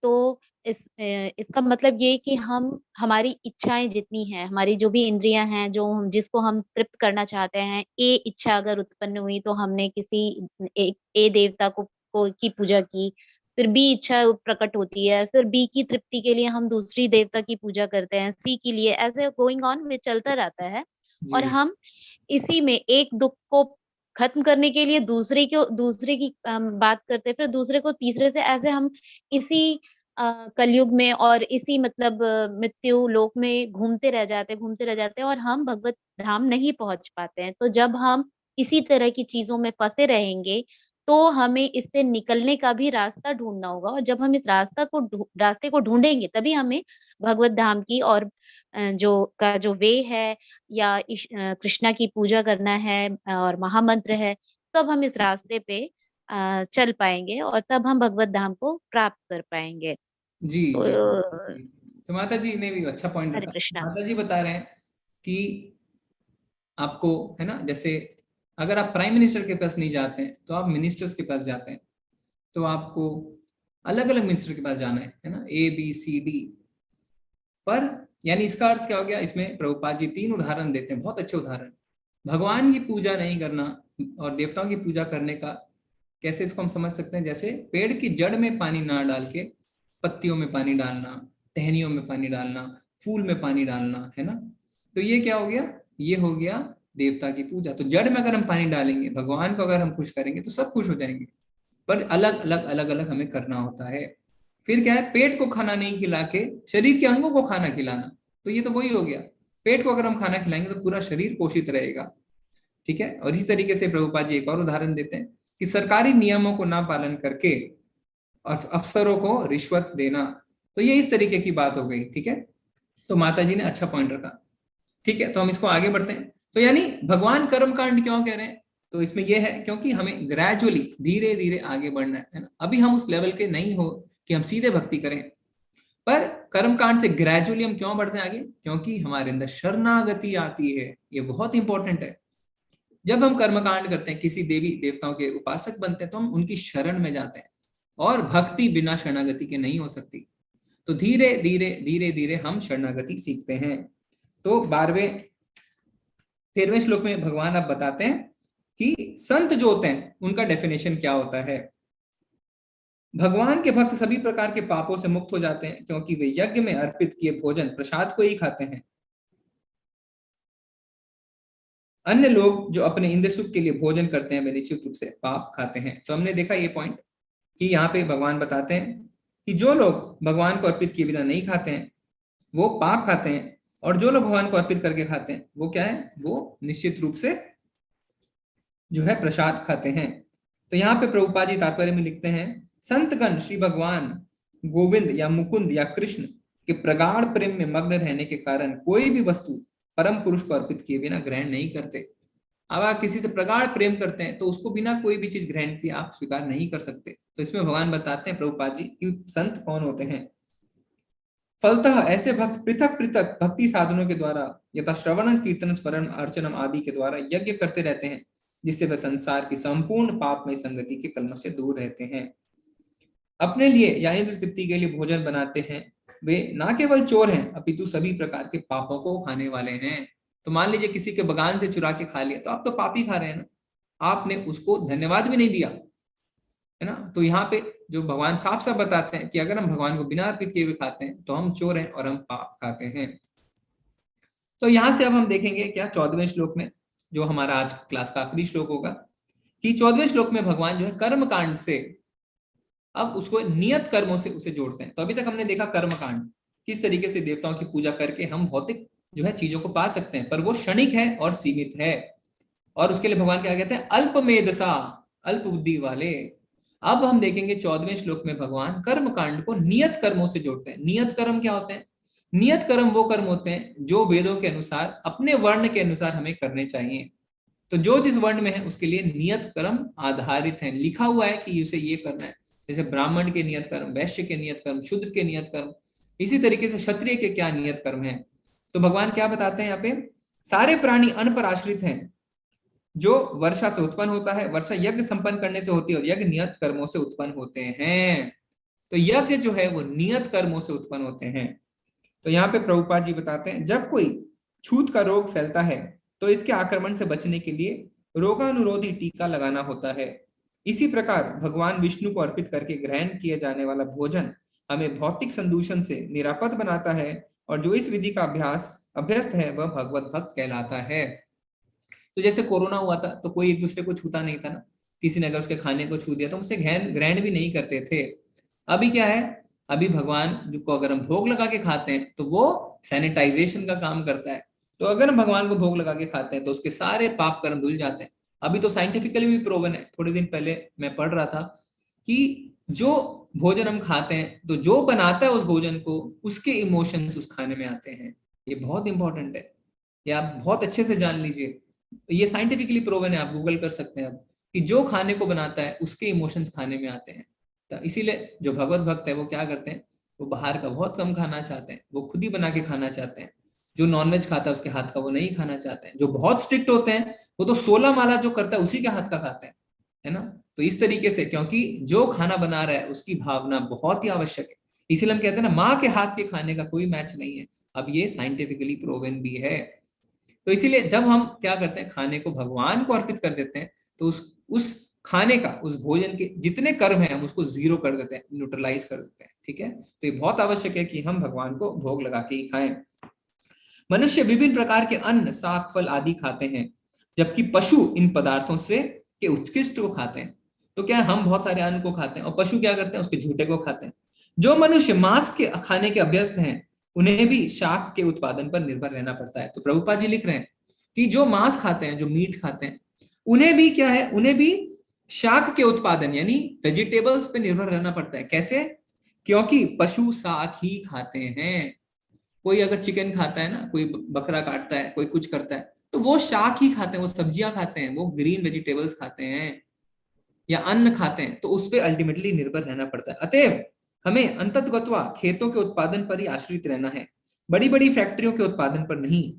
Speaker 5: तो इसका मतलब ये कि हम हमारी इच्छाएं जितनी हैं, हमारी जो भी इंद्रियां हैं, जिसको हम तृप्त करना चाहते हैं, ए इच्छा अगर उत्पन्न हुई तो हमने किसी ए देवता को की पूजा की, फिर बी इच्छा प्रकट होती है, फिर बी की तृप्ति के लिए हम दूसरी देवता की पूजा करते हैं, सी के लिए, ऐसे गोइंग ऑन में चलता रहता है। और हम इसी में एक दुख को खत्म करने के लिए दूसरे की बात करते हैं, फिर दूसरे को तीसरे से, ऐसे हम इसी कलयुग में और इसी मतलब मृत्यु लोक में घूमते रह जाते हैं और हम भगवत धाम नहीं पहुंच पाते हैं। तो जब हम इसी तरह की चीजों में फंसे रहेंगे तो हमें इससे निकलने का भी रास्ता ढूंढना होगा, और जब हम इस रास्ते को ढूंढेंगे तभी हमें भगवत धाम की और जो वे है या कृष्णा की पूजा करना है और महामंत्र है, तब हम इस रास्ते पे चल पाएंगे और तब हम भगवत धाम को प्राप्त कर पाएंगे।
Speaker 1: जी तो माता जी ने भी अच्छा पॉइंट रखा। माता जी बता रहे हैं कि आपको है ना, जैसे अगर आप प्राइम मिनिस्टर के पास नहीं जाते हैं तो आप मिनिस्टर्स के पास जाते हैं, तो आपको अलग अलग मिनिस्टर के पास जाना है ना, ABCD पर। यानी इसका अर्थ क्या हो गया, इसमें प्रभुपाद जी 3 उदाहरण देते हैं, बहुत अच्छे उदाहरण। भगवान की पूजा नहीं करना और देवताओं की पूजा करने का कैसे इसको हम समझ सकते हैं, जैसे पेड़ की जड़ में पानी ना डाल के पत्तियों में पानी डालना, टहनियों में पानी डालना, फूल में पानी डालना, है ना। तो ये क्या हो गया, ये हो गया देवता की पूजा। तो जड़ में अगर हम पानी डालेंगे, भगवान को अगर हम खुश करेंगे तो सब खुश हो जाएंगे, पर अलग अलग हमें करना होता है। फिर क्या है, पेट को खाना नहीं खिला के शरीर के अंगों को खाना खिलाना। तो ये तो वही हो गया, पेट को अगर हम खाना खिलाएंगे तो पूरा शरीर पोषित रहेगा, ठीक है। और इस तरीके से प्रभुपाद जी एक और उदाहरण देते हैं कि सरकारी नियमों को ना पालन करके और अफसरों को रिश्वत देना। तो ये इस तरीके की बात हो गई, ठीक है। तो माता जी ने अच्छा पॉइंट रखा, ठीक है। तो हम इसको आगे बढ़ते हैं। तो यानी भगवान कर्म कांड क्यों कह रहे हैं, तो इसमें यह है क्योंकि हमें ग्रेजुअली धीरे धीरे आगे बढ़ना है ना। अभी हम उस लेवल के नहीं हो कि हम सीधे भक्ति करें, पर कर्म कांड से ग्रेजुअली हम क्यों बढ़ते हैं आगे, क्योंकि हमारे अंदर शरणागति आती है। ये बहुत इंपॉर्टेंट है। जब हम कर्म कांड करते हैं, किसी देवी देवताओं के उपासक बनते हैं, तो हम उनकी शरण में जाते हैं, और भक्ति बिना शरणागति के नहीं हो सकती। तो धीरे धीरे हम शरणागति सीखते हैं। तो 13वें श्लोक में भगवान अब बताते हैं कि संत जो होते हैं उनका डेफिनेशन क्या होता है। भगवान के भक्त सभी प्रकार के पापों से मुक्त हो जाते हैं, क्योंकि वे यज्ञ में अर्पित किए भोजन प्रसाद को ही खाते हैं। अन्य लोग जो अपने इंद्र सुख के लिए भोजन करते हैं, वे निश्चित रूप से पाप खाते हैं। तो हमने देखा ये पॉइंट कि यहाँ पे भगवान बताते हैं कि जो लोग भगवान को अर्पित किए बिना नहीं खाते हैं वो पाप खाते हैं, और जो लोग भगवान को अर्पित करके खाते हैं वो क्या है, वो निश्चित रूप से जो है प्रसाद खाते हैं। तो यहाँ पे प्रभुपाद जी तात्पर्य में लिखते हैं, संतगण श्री भगवान गोविंद या मुकुंद या कृष्ण के प्रगाढ़ प्रेम में मग्न रहने के कारण कोई भी वस्तु परम पुरुष को अर्पित किए बिना ग्रहण नहीं करते। अब आप किसी से प्रगाढ़ प्रेम करते हैं तो उसको बिना कोई भी चीज ग्रहण किए आप स्वीकार नहीं कर सकते। तो इसमें भगवान बताते हैं प्रभुपाद जी कि संत कौन होते हैं। फलतः ऐसे भक्त पृथक पृथक भक्ति साधनों के द्वारा यथा श्रवण कीर्तन स्मरण अर्चनम आदि के द्वारा यज्ञ करते रहते हैं, जिससे वह संसार की संपूर्ण पापमय संगति के कलमश से दूर रहते हैं। अपने लिए या इंद्र तृप्ति के लिए भोजन बनाते हैं, वे ना केवल चोर हैं अपितु सभी प्रकार के पापों को खाने वाले हैं। तो मान लीजिए किसी के बगान से चुरा के खा लिया, तो आप तो पापी खा रहे हैं ना, आपने उसको धन्यवाद भी नहीं दिया, है ना। तो यहाँ पे जो भगवान साफ साफ बताते हैं कि अगर हम भगवान को बिना अर्पित किए हुए खाते हैं तो हम चोर हैं और हम पाप खाते हैं। तो यहाँ से अब हम देखेंगे क्या 14वें श्लोक में, जो हमारा आज क्लास का आखिरी श्लोक होगा, कि 14वें श्लोक में भगवान जो है कर्म कांड से अब उसको नियत कर्मों से उसे जोड़ते हैं। तो अभी तक हमने देखा कर्म कांड किस तरीके से देवताओं की पूजा करके हम भौतिक जो है चीजों को पा सकते हैं, पर वो क्षणिक है और सीमित है, और उसके लिए भगवान क्या कहते हैं, अल्प मेधसा, अल्प बुद्धि वाले। अब हम देखेंगे 14वें श्लोक में भगवान कर्म कांड को नियत कर्मों से जोड़ते हैं। नियत कर्म क्या होते हैं, नियत कर्म वो कर्म होते हैं जो वेदों के अनुसार अपने वर्ण के अनुसार हमें करने चाहिए। तो जो जिस वर्ण में है उसके लिए नियत कर्म आधारित है, लिखा हुआ है कि उसे ये करना है। जैसे ब्राह्मण के नियत कर्म, वैश्य के नियत कर्म, शूद्र के नियत कर्म, इसी तरीके से क्षत्रिय के क्या नियत कर्म है। तो भगवान क्या बताते हैं यहाँ पे, सारे प्राणी अन्न पर आश्रित हैं, जो वर्षा से उत्पन्न होता है, वर्षा यज्ञ संपन्न करने से होती है, और यज्ञ नियत कर्मों से उत्पन्न होते हैं। तो यज्ञ जो है वो नियत कर्मों से उत्पन्न होते हैं। तो यहाँ पे प्रभुपाद जी बताते हैं, जब कोई छूत का रोग फैलता है तो इसके आक्रमण से बचने के लिए रोगानुरोधी टीका लगाना होता है। इसी प्रकार भगवान विष्णु को अर्पित करके ग्रहण किए जाने वाला भोजन हमें भौतिक संदूषण से निरापद बनाता है, और जो इस विधि का अभ्यस्त है वह भगवत भक्त कहलाता है। तो जैसे कोरोना हुआ था तो कोई एक दूसरे को छूता नहीं था ना, किसी ने अगर उसके खाने को छू दिया तो उसे ग्रहण भी नहीं करते थे। अभी क्या है, अभी भगवान जो को अगर हम भोग लगा के खाते हैं तो वो सैनिटाइजेशन का काम करता है। तो अगर हम भगवान को भोग लगा के खाते हैं तो उसके सारे पाप कर्म धुल जाते हैं। अभी तो साइंटिफिकली भी प्रूवन है, थोड़े दिन पहले मैं पढ़ रहा था कि जो भोजन हम खाते हैं तो जो बनाता है उस भोजन को, उसके इमोशंस उस खाने में आते हैं। ये बहुत इंपॉर्टेंट है, ये आप बहुत अच्छे से जान लीजिए। ये साइंटिफिकली प्रूवन है, आप गूगल कर सकते हैं अब, कि जो खाने को बनाता है उसके इमोशंस खाने में आते हैं। तो इसीलिए जो भगवत भक्त है वो क्या करते हैं, वो बाहर का बहुत कम खाना चाहते हैं, वो खुद ही बना के खाना चाहते हैं। जो नॉनवेज खाता है उसके हाथ का वो नहीं खाना चाहते हैं। जो बहुत स्ट्रिक्ट होते हैं वो तो 16 माला जो करता है उसी के हाथ का खाते हैं, है ना। तो इस तरीके से, क्योंकि जो खाना बना रहा है उसकी भावना बहुत ही आवश्यक है, इसीलिए हम कहते हैं ना, माँ के हाथ के खाने का कोई मैच नहीं है। अब ये साइंटिफिकली प्रूवन भी है। तो इसीलिए जब हम क्या करते हैं, खाने को भगवान को अर्पित कर देते हैं, तो उस खाने का, उस भोजन के जितने कर्म हैं हम उसको जीरो कर देते हैं, न्यूट्रलाइज कर देते हैं। ठीक है, तो ये बहुत आवश्यक है कि हम भगवान को भोग लगा के ही खाएं। मनुष्य विभिन्न प्रकार के अन्न, साग, फल आदि खाते हैं, जबकि पशु इन पदार्थों से के उत्कृष्ट को खाते हैं। तो क्या हम बहुत सारे अन्न को खाते हैं और पशु क्या करते हैं, उसके झूठे को खाते हैं। जो मनुष्य मांस के खाने के अभ्यस्त हैं उन्हें भी शाक के उत्पादन पर निर्भर रहना पड़ता है। तो प्रभुपाद जी लिख रहे हैं कि जो मांस खाते हैं, जो मीट खाते हैं, उन्हें भी क्या है, उन्हें भी शाक के उत्पादन यानी वेजिटेबल्स पे निर्भर रहना पड़ता है। कैसे? क्योंकि पशु शाक ही खाते हैं। कोई अगर चिकन खाता है ना, कोई बकरा काटता है, कोई कुछ करता है, तो वो शाक ही खाते हैं, वो सब्जियां खाते हैं, वो ग्रीन वेजिटेबल्स खाते हैं या अन्न खाते हैं। तो उस पर अल्टीमेटली निर्भर रहना पड़ता है। अतएव हमें अंततगत्वा खेतों के उत्पादन पर ही आश्रित रहना है, बड़ी बड़ी फैक्ट्रियों के उत्पादन पर नहीं।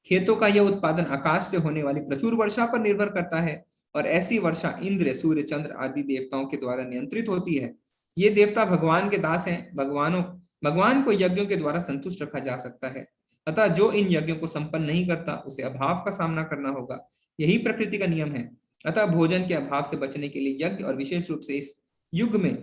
Speaker 1: खेतों का यह उत्पादन आकाश से होने वाली प्रचुर वर्षा पर निर्भर करता है, और ऐसी वर्षा इंद्र, सूर्य, चंद्र आदि देवताओं के द्वारा नियंत्रित होती है। ये देवता भगवान के दास हैं। भगवान को यज्ञों के द्वारा संतुष्ट रखा जा सकता है। अतः जो इन यज्ञों को संपन्न नहीं करता उसे अभाव का सामना करना होगा। यही प्रकृति का नियम है। अतः भोजन के अभाव से बचने के लिए यज्ञ और विशेष रूप से इस युग में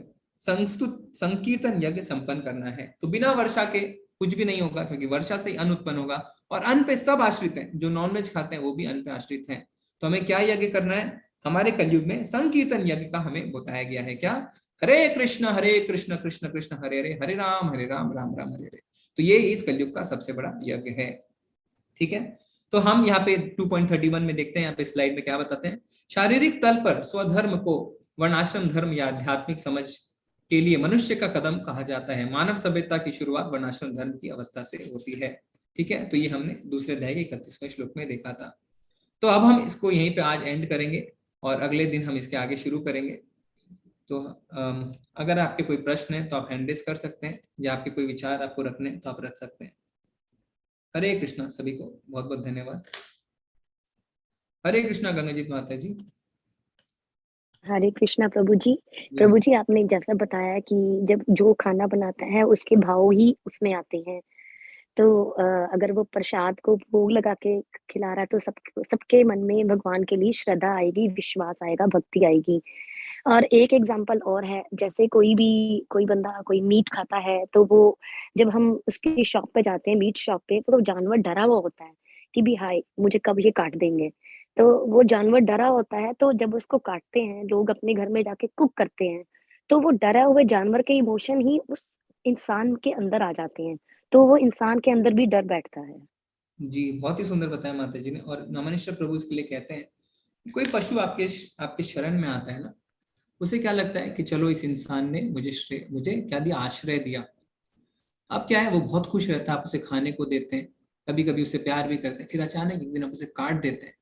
Speaker 1: संकीर्तन यज्ञ संपन्न करना है। तो बिना वर्षा के कुछ भी नहीं होगा, क्योंकि वर्षा से ही अन्न उत्पन्न होगा, और अन्न पे सब आश्रित हैं। जो नॉनवेज खाते हैं वो भी अन्न पे आश्रित हैं। तो हमें क्या यज्ञ करना है? हमारे कलयुग में संकीर्तन यज्ञ का हमें बताया गया है। क्या? हरे कृष्ण कृष्ण कृष्ण हरे हरे, हरे राम राम राम हरे हरे। तो ये इस कलयुग का सबसे बड़ा यज्ञ है। ठीक है, तो हम यहाँ पे 2.31 में देखते हैं, यहाँ पे स्लाइड में क्या बताते हैं। शारीरिक तल पर स्वधर्म को वर्णाश्रम धर्म या आध्यात्मिक समझ के लिए मनुष्य का कदम कहा जाता है। मानव सभ्यता की शुरुआत वर्णाश्रम धर्म की अवस्था से होती है। ठीक है, तो ये हमने दूसरे अध्याय के 31वें श्लोक में देखा था। तो अब हम इसको यहीं पे आज एंड करेंगे और अगले दिन हम इसके आगे शुरू करेंगे। तो अगर आपके कोई प्रश्न है तो आप हैंड रेज कर सकते हैं, या आपके कोई विचार आपको रखने तो आप रख सकते हैं। हरे कृष्णा, सभी को बहुत बहुत धन्यवाद। हरे कृष्णा गंगाजीत माता जी।
Speaker 4: हरे कृष्णा प्रभु जी। प्रभु जी, आपने जैसा बताया कि जब जो खाना बनाता है उसके भाव ही उसमें आते हैं, तो अगर वो प्रसाद को भोग लगा के खिला रहा है तो सबके मन में भगवान के लिए श्रद्धा आएगी, विश्वास आएगा, भक्ति आएगी। और एक एग्जांपल और है, जैसे कोई बंदा कोई मीट खाता है, तो वो जब हम उसकी शॉप पे जाते हैं, मीट शॉप पे, तो जानवर डरा हुआ होता है कि भी हाय मुझे कब ये काट देंगे। तो वो जानवर डरा होता है, तो जब उसको काटते हैं लोग अपने घर में जाके कुक करते हैं, तो वो डरा हुए जानवर के इमोशन ही उस इंसान के अंदर आ जाते हैं, तो वो इंसान के अंदर भी डर बैठता है।
Speaker 1: जी, बहुत ही सुंदर बताया माता जी ने। और नमनिश्चर प्रभु इसके लिए कहते हैं, कोई पशु आपके शरण में आता है ना, उसे क्या लगता है कि चलो इस इंसान ने मुझे क्या दिया, आश्रय दिया। अब क्या है, वो बहुत खुश रहता है, आप उसे खाने को देते हैं, कभी कभी उसे प्यार भी करते हैं, फिर अचानक एक दिन आप उसे काट देते हैं।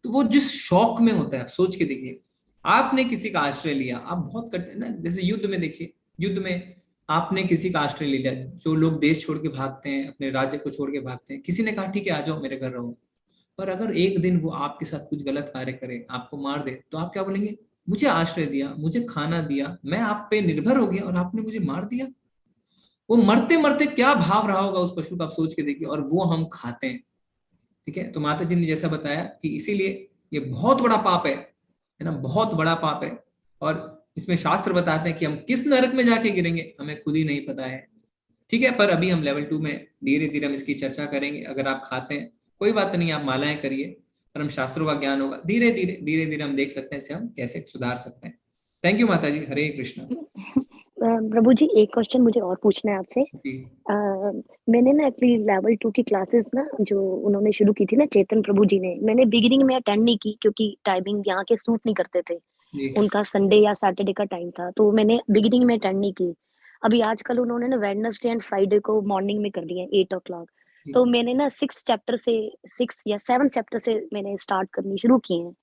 Speaker 1: तो वो जिस शौक में होता है, आप सोच के देखिए, आपने किसी का आश्रय लिया, आप बहुत कठिन ना, जैसे युद्ध में देखिए, युद्ध में आपने किसी का आश्रय ले लिया। जो लोग देश छोड़ के भागते हैं, अपने राज्य को छोड़ के भागते हैं, किसी ने कहा ठीक है आ जाओ मेरे घर रहो, पर अगर एक दिन वो आपके साथ कुछ गलत कार्य करे, आपको मार दे, तो आप क्या बोलेंगे? मुझे आश्रय दिया, मुझे खाना दिया, मैं आप पे निर्भर हो गया और आपने मुझे मार दिया। वो मरते मरते क्या भाव रहा होगा उस पशु का, आप सोच के देखिए। और वो हम खाते हैं। ठीक है, तो माता जी ने जैसा बताया कि इसीलिए ये बहुत बड़ा पाप है ना, बहुत बड़ा पाप है। और इसमें शास्त्र बताते हैं कि हम किस नरक में जाके गिरेंगे हमें खुद ही नहीं पता है। ठीक है, पर अभी हम लेवल 2 में धीरे धीरे हम इसकी चर्चा करेंगे। अगर आप खाते हैं कोई बात नहीं, आप मालाएं करिए, पर हम शास्त्रों का ज्ञान होगा, धीरे धीरे हम देख सकते हैं इसे हम कैसे सुधार सकते हैं। थैंक यू माता जी। हरे कृष्णा।
Speaker 4: प्रभु जी, एक क्वेश्चन मुझे और पूछना है आपसे। मैंने ना एक्चुअली लेवल 2 की क्लासेस ना जो उन्होंने शुरू की थी ना, चेतन प्रभु जी ने, मैंने बिगिनिंग में अटेंड नहीं की क्योंकि टाइमिंग यहाँ के सूट नहीं करते थे। उनका संडे या सैटरडे का टाइम था, तो मैंने बिगिनिंग में अटेंड नहीं की। अभी आजकल उन्होंने ना वेडनेसडे एंड फ्राइडे को मॉर्निंग में कर दिया 8 o'clock। तो मैंने ना 6 या 7 चैप्टर से मैंने स्टार्ट करनी शुरू किए हैं।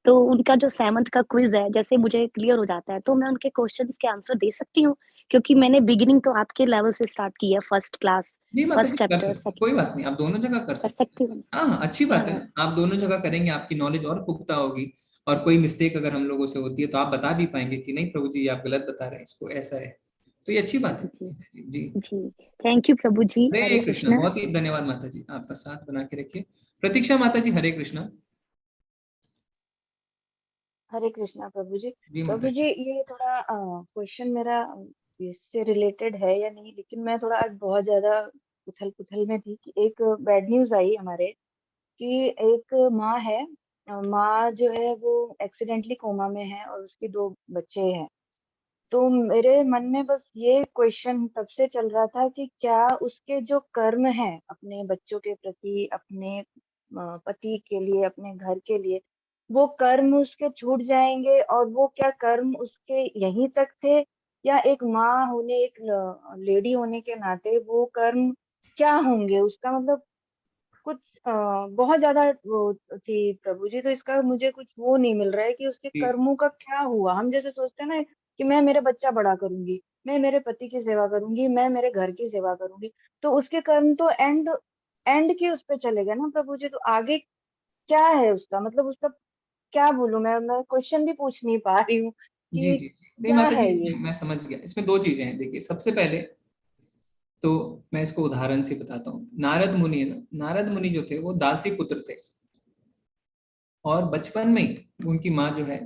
Speaker 4: तो उनका जो 7th का क्विज है, जैसे मुझे क्लियर हो जाता है तो मैं उनके क्वेश्चंस के आंसर दे सकती हूँ, क्योंकि मैंने बिगिनिंग तो आपके लेवल से स्टार्ट की है, फर्स्ट क्लास, फर्स्ट चैप्टर।
Speaker 1: कोई बात नहीं, आप दोनों जगह कर सकते हैं। हाँ, अच्छी बात है, आप दोनों जगह करेंगे, आपकी नॉलेज और पुख्ता होगी। और कोई मिस्टेक अगर हम लोगों से होती है तो आप बता भी पाएंगे कि नहीं प्रभु जी आप गलत बता रहे हैं, इसको ऐसा है। तो ये अच्छी बात है। जी
Speaker 4: जी, थैंक यू प्रभु जी।
Speaker 1: हरे कृष्णा। बहुत ही धन्यवाद माता जी, आपका साथ बना के रखिए। प्रतीक्षा माता जी, हरे कृष्णा।
Speaker 8: हरे कृष्णा प्रभु जी।
Speaker 1: जी
Speaker 8: प्रभु
Speaker 1: माता
Speaker 8: जी, ये थोड़ा क्वेश्चन मेरा इससे रिलेटेड है या नहीं, लेकिन मैं थोड़ा आज बहुत ज्यादा उथल पुथल में थी कि एक बैड न्यूज आई हमारे कि एक माँ है, माँ जो है वो एक्सीडेंटली कोमा में है और उसके 2 बच्चे हैं। तो मेरे मन में बस ये क्वेश्चन तब से चल रहा था कि क्या उसके जो कर्म है अपने बच्चों के प्रति, अपने पति के लिए, अपने घर के लिए, वो कर्म उसके छूट जाएंगे, और वो क्या कर्म उसके यहीं तक थे, या एक माँ होने, एक लेडी होने के नाते वो कर्म क्या होंगे, उसका मतलब कुछ बहुत ज्यादा वो थी प्रभु जी। तो इसका मुझे कुछ वो नहीं मिल रहा है कि उसके
Speaker 1: जी
Speaker 8: कर्मों का क्या हुआ। हम जैसे सोचते हैं ना कि मैं मेरे बच्चा बड़ा करूंगी, मैं मेरे पति की सेवा करूंगी, मैं मेरे घर की सेवा करूंगी, तो उसके कर्म तो एंड एंड की उस पे चले गए ना प्रभु जी। तो आगे क्या है उसका मतलब, उसका क्या बोलूं मैं क्वेश्चन भी पूछ नहीं पा रही हूँ
Speaker 1: जी
Speaker 8: कि
Speaker 1: जी नहीं
Speaker 8: क्या
Speaker 1: माता जी,
Speaker 8: है ये।
Speaker 1: मैं समझ गया। इसमें 2 चीजें हैं। देखिए, सबसे पहले तो मैं इसको उदाहरण से बताता हूँ। नारद मुनि है ना, नारद मुनि जो थे वो दासी पुत्र थे, और बचपन में ही उनकी माँ जो है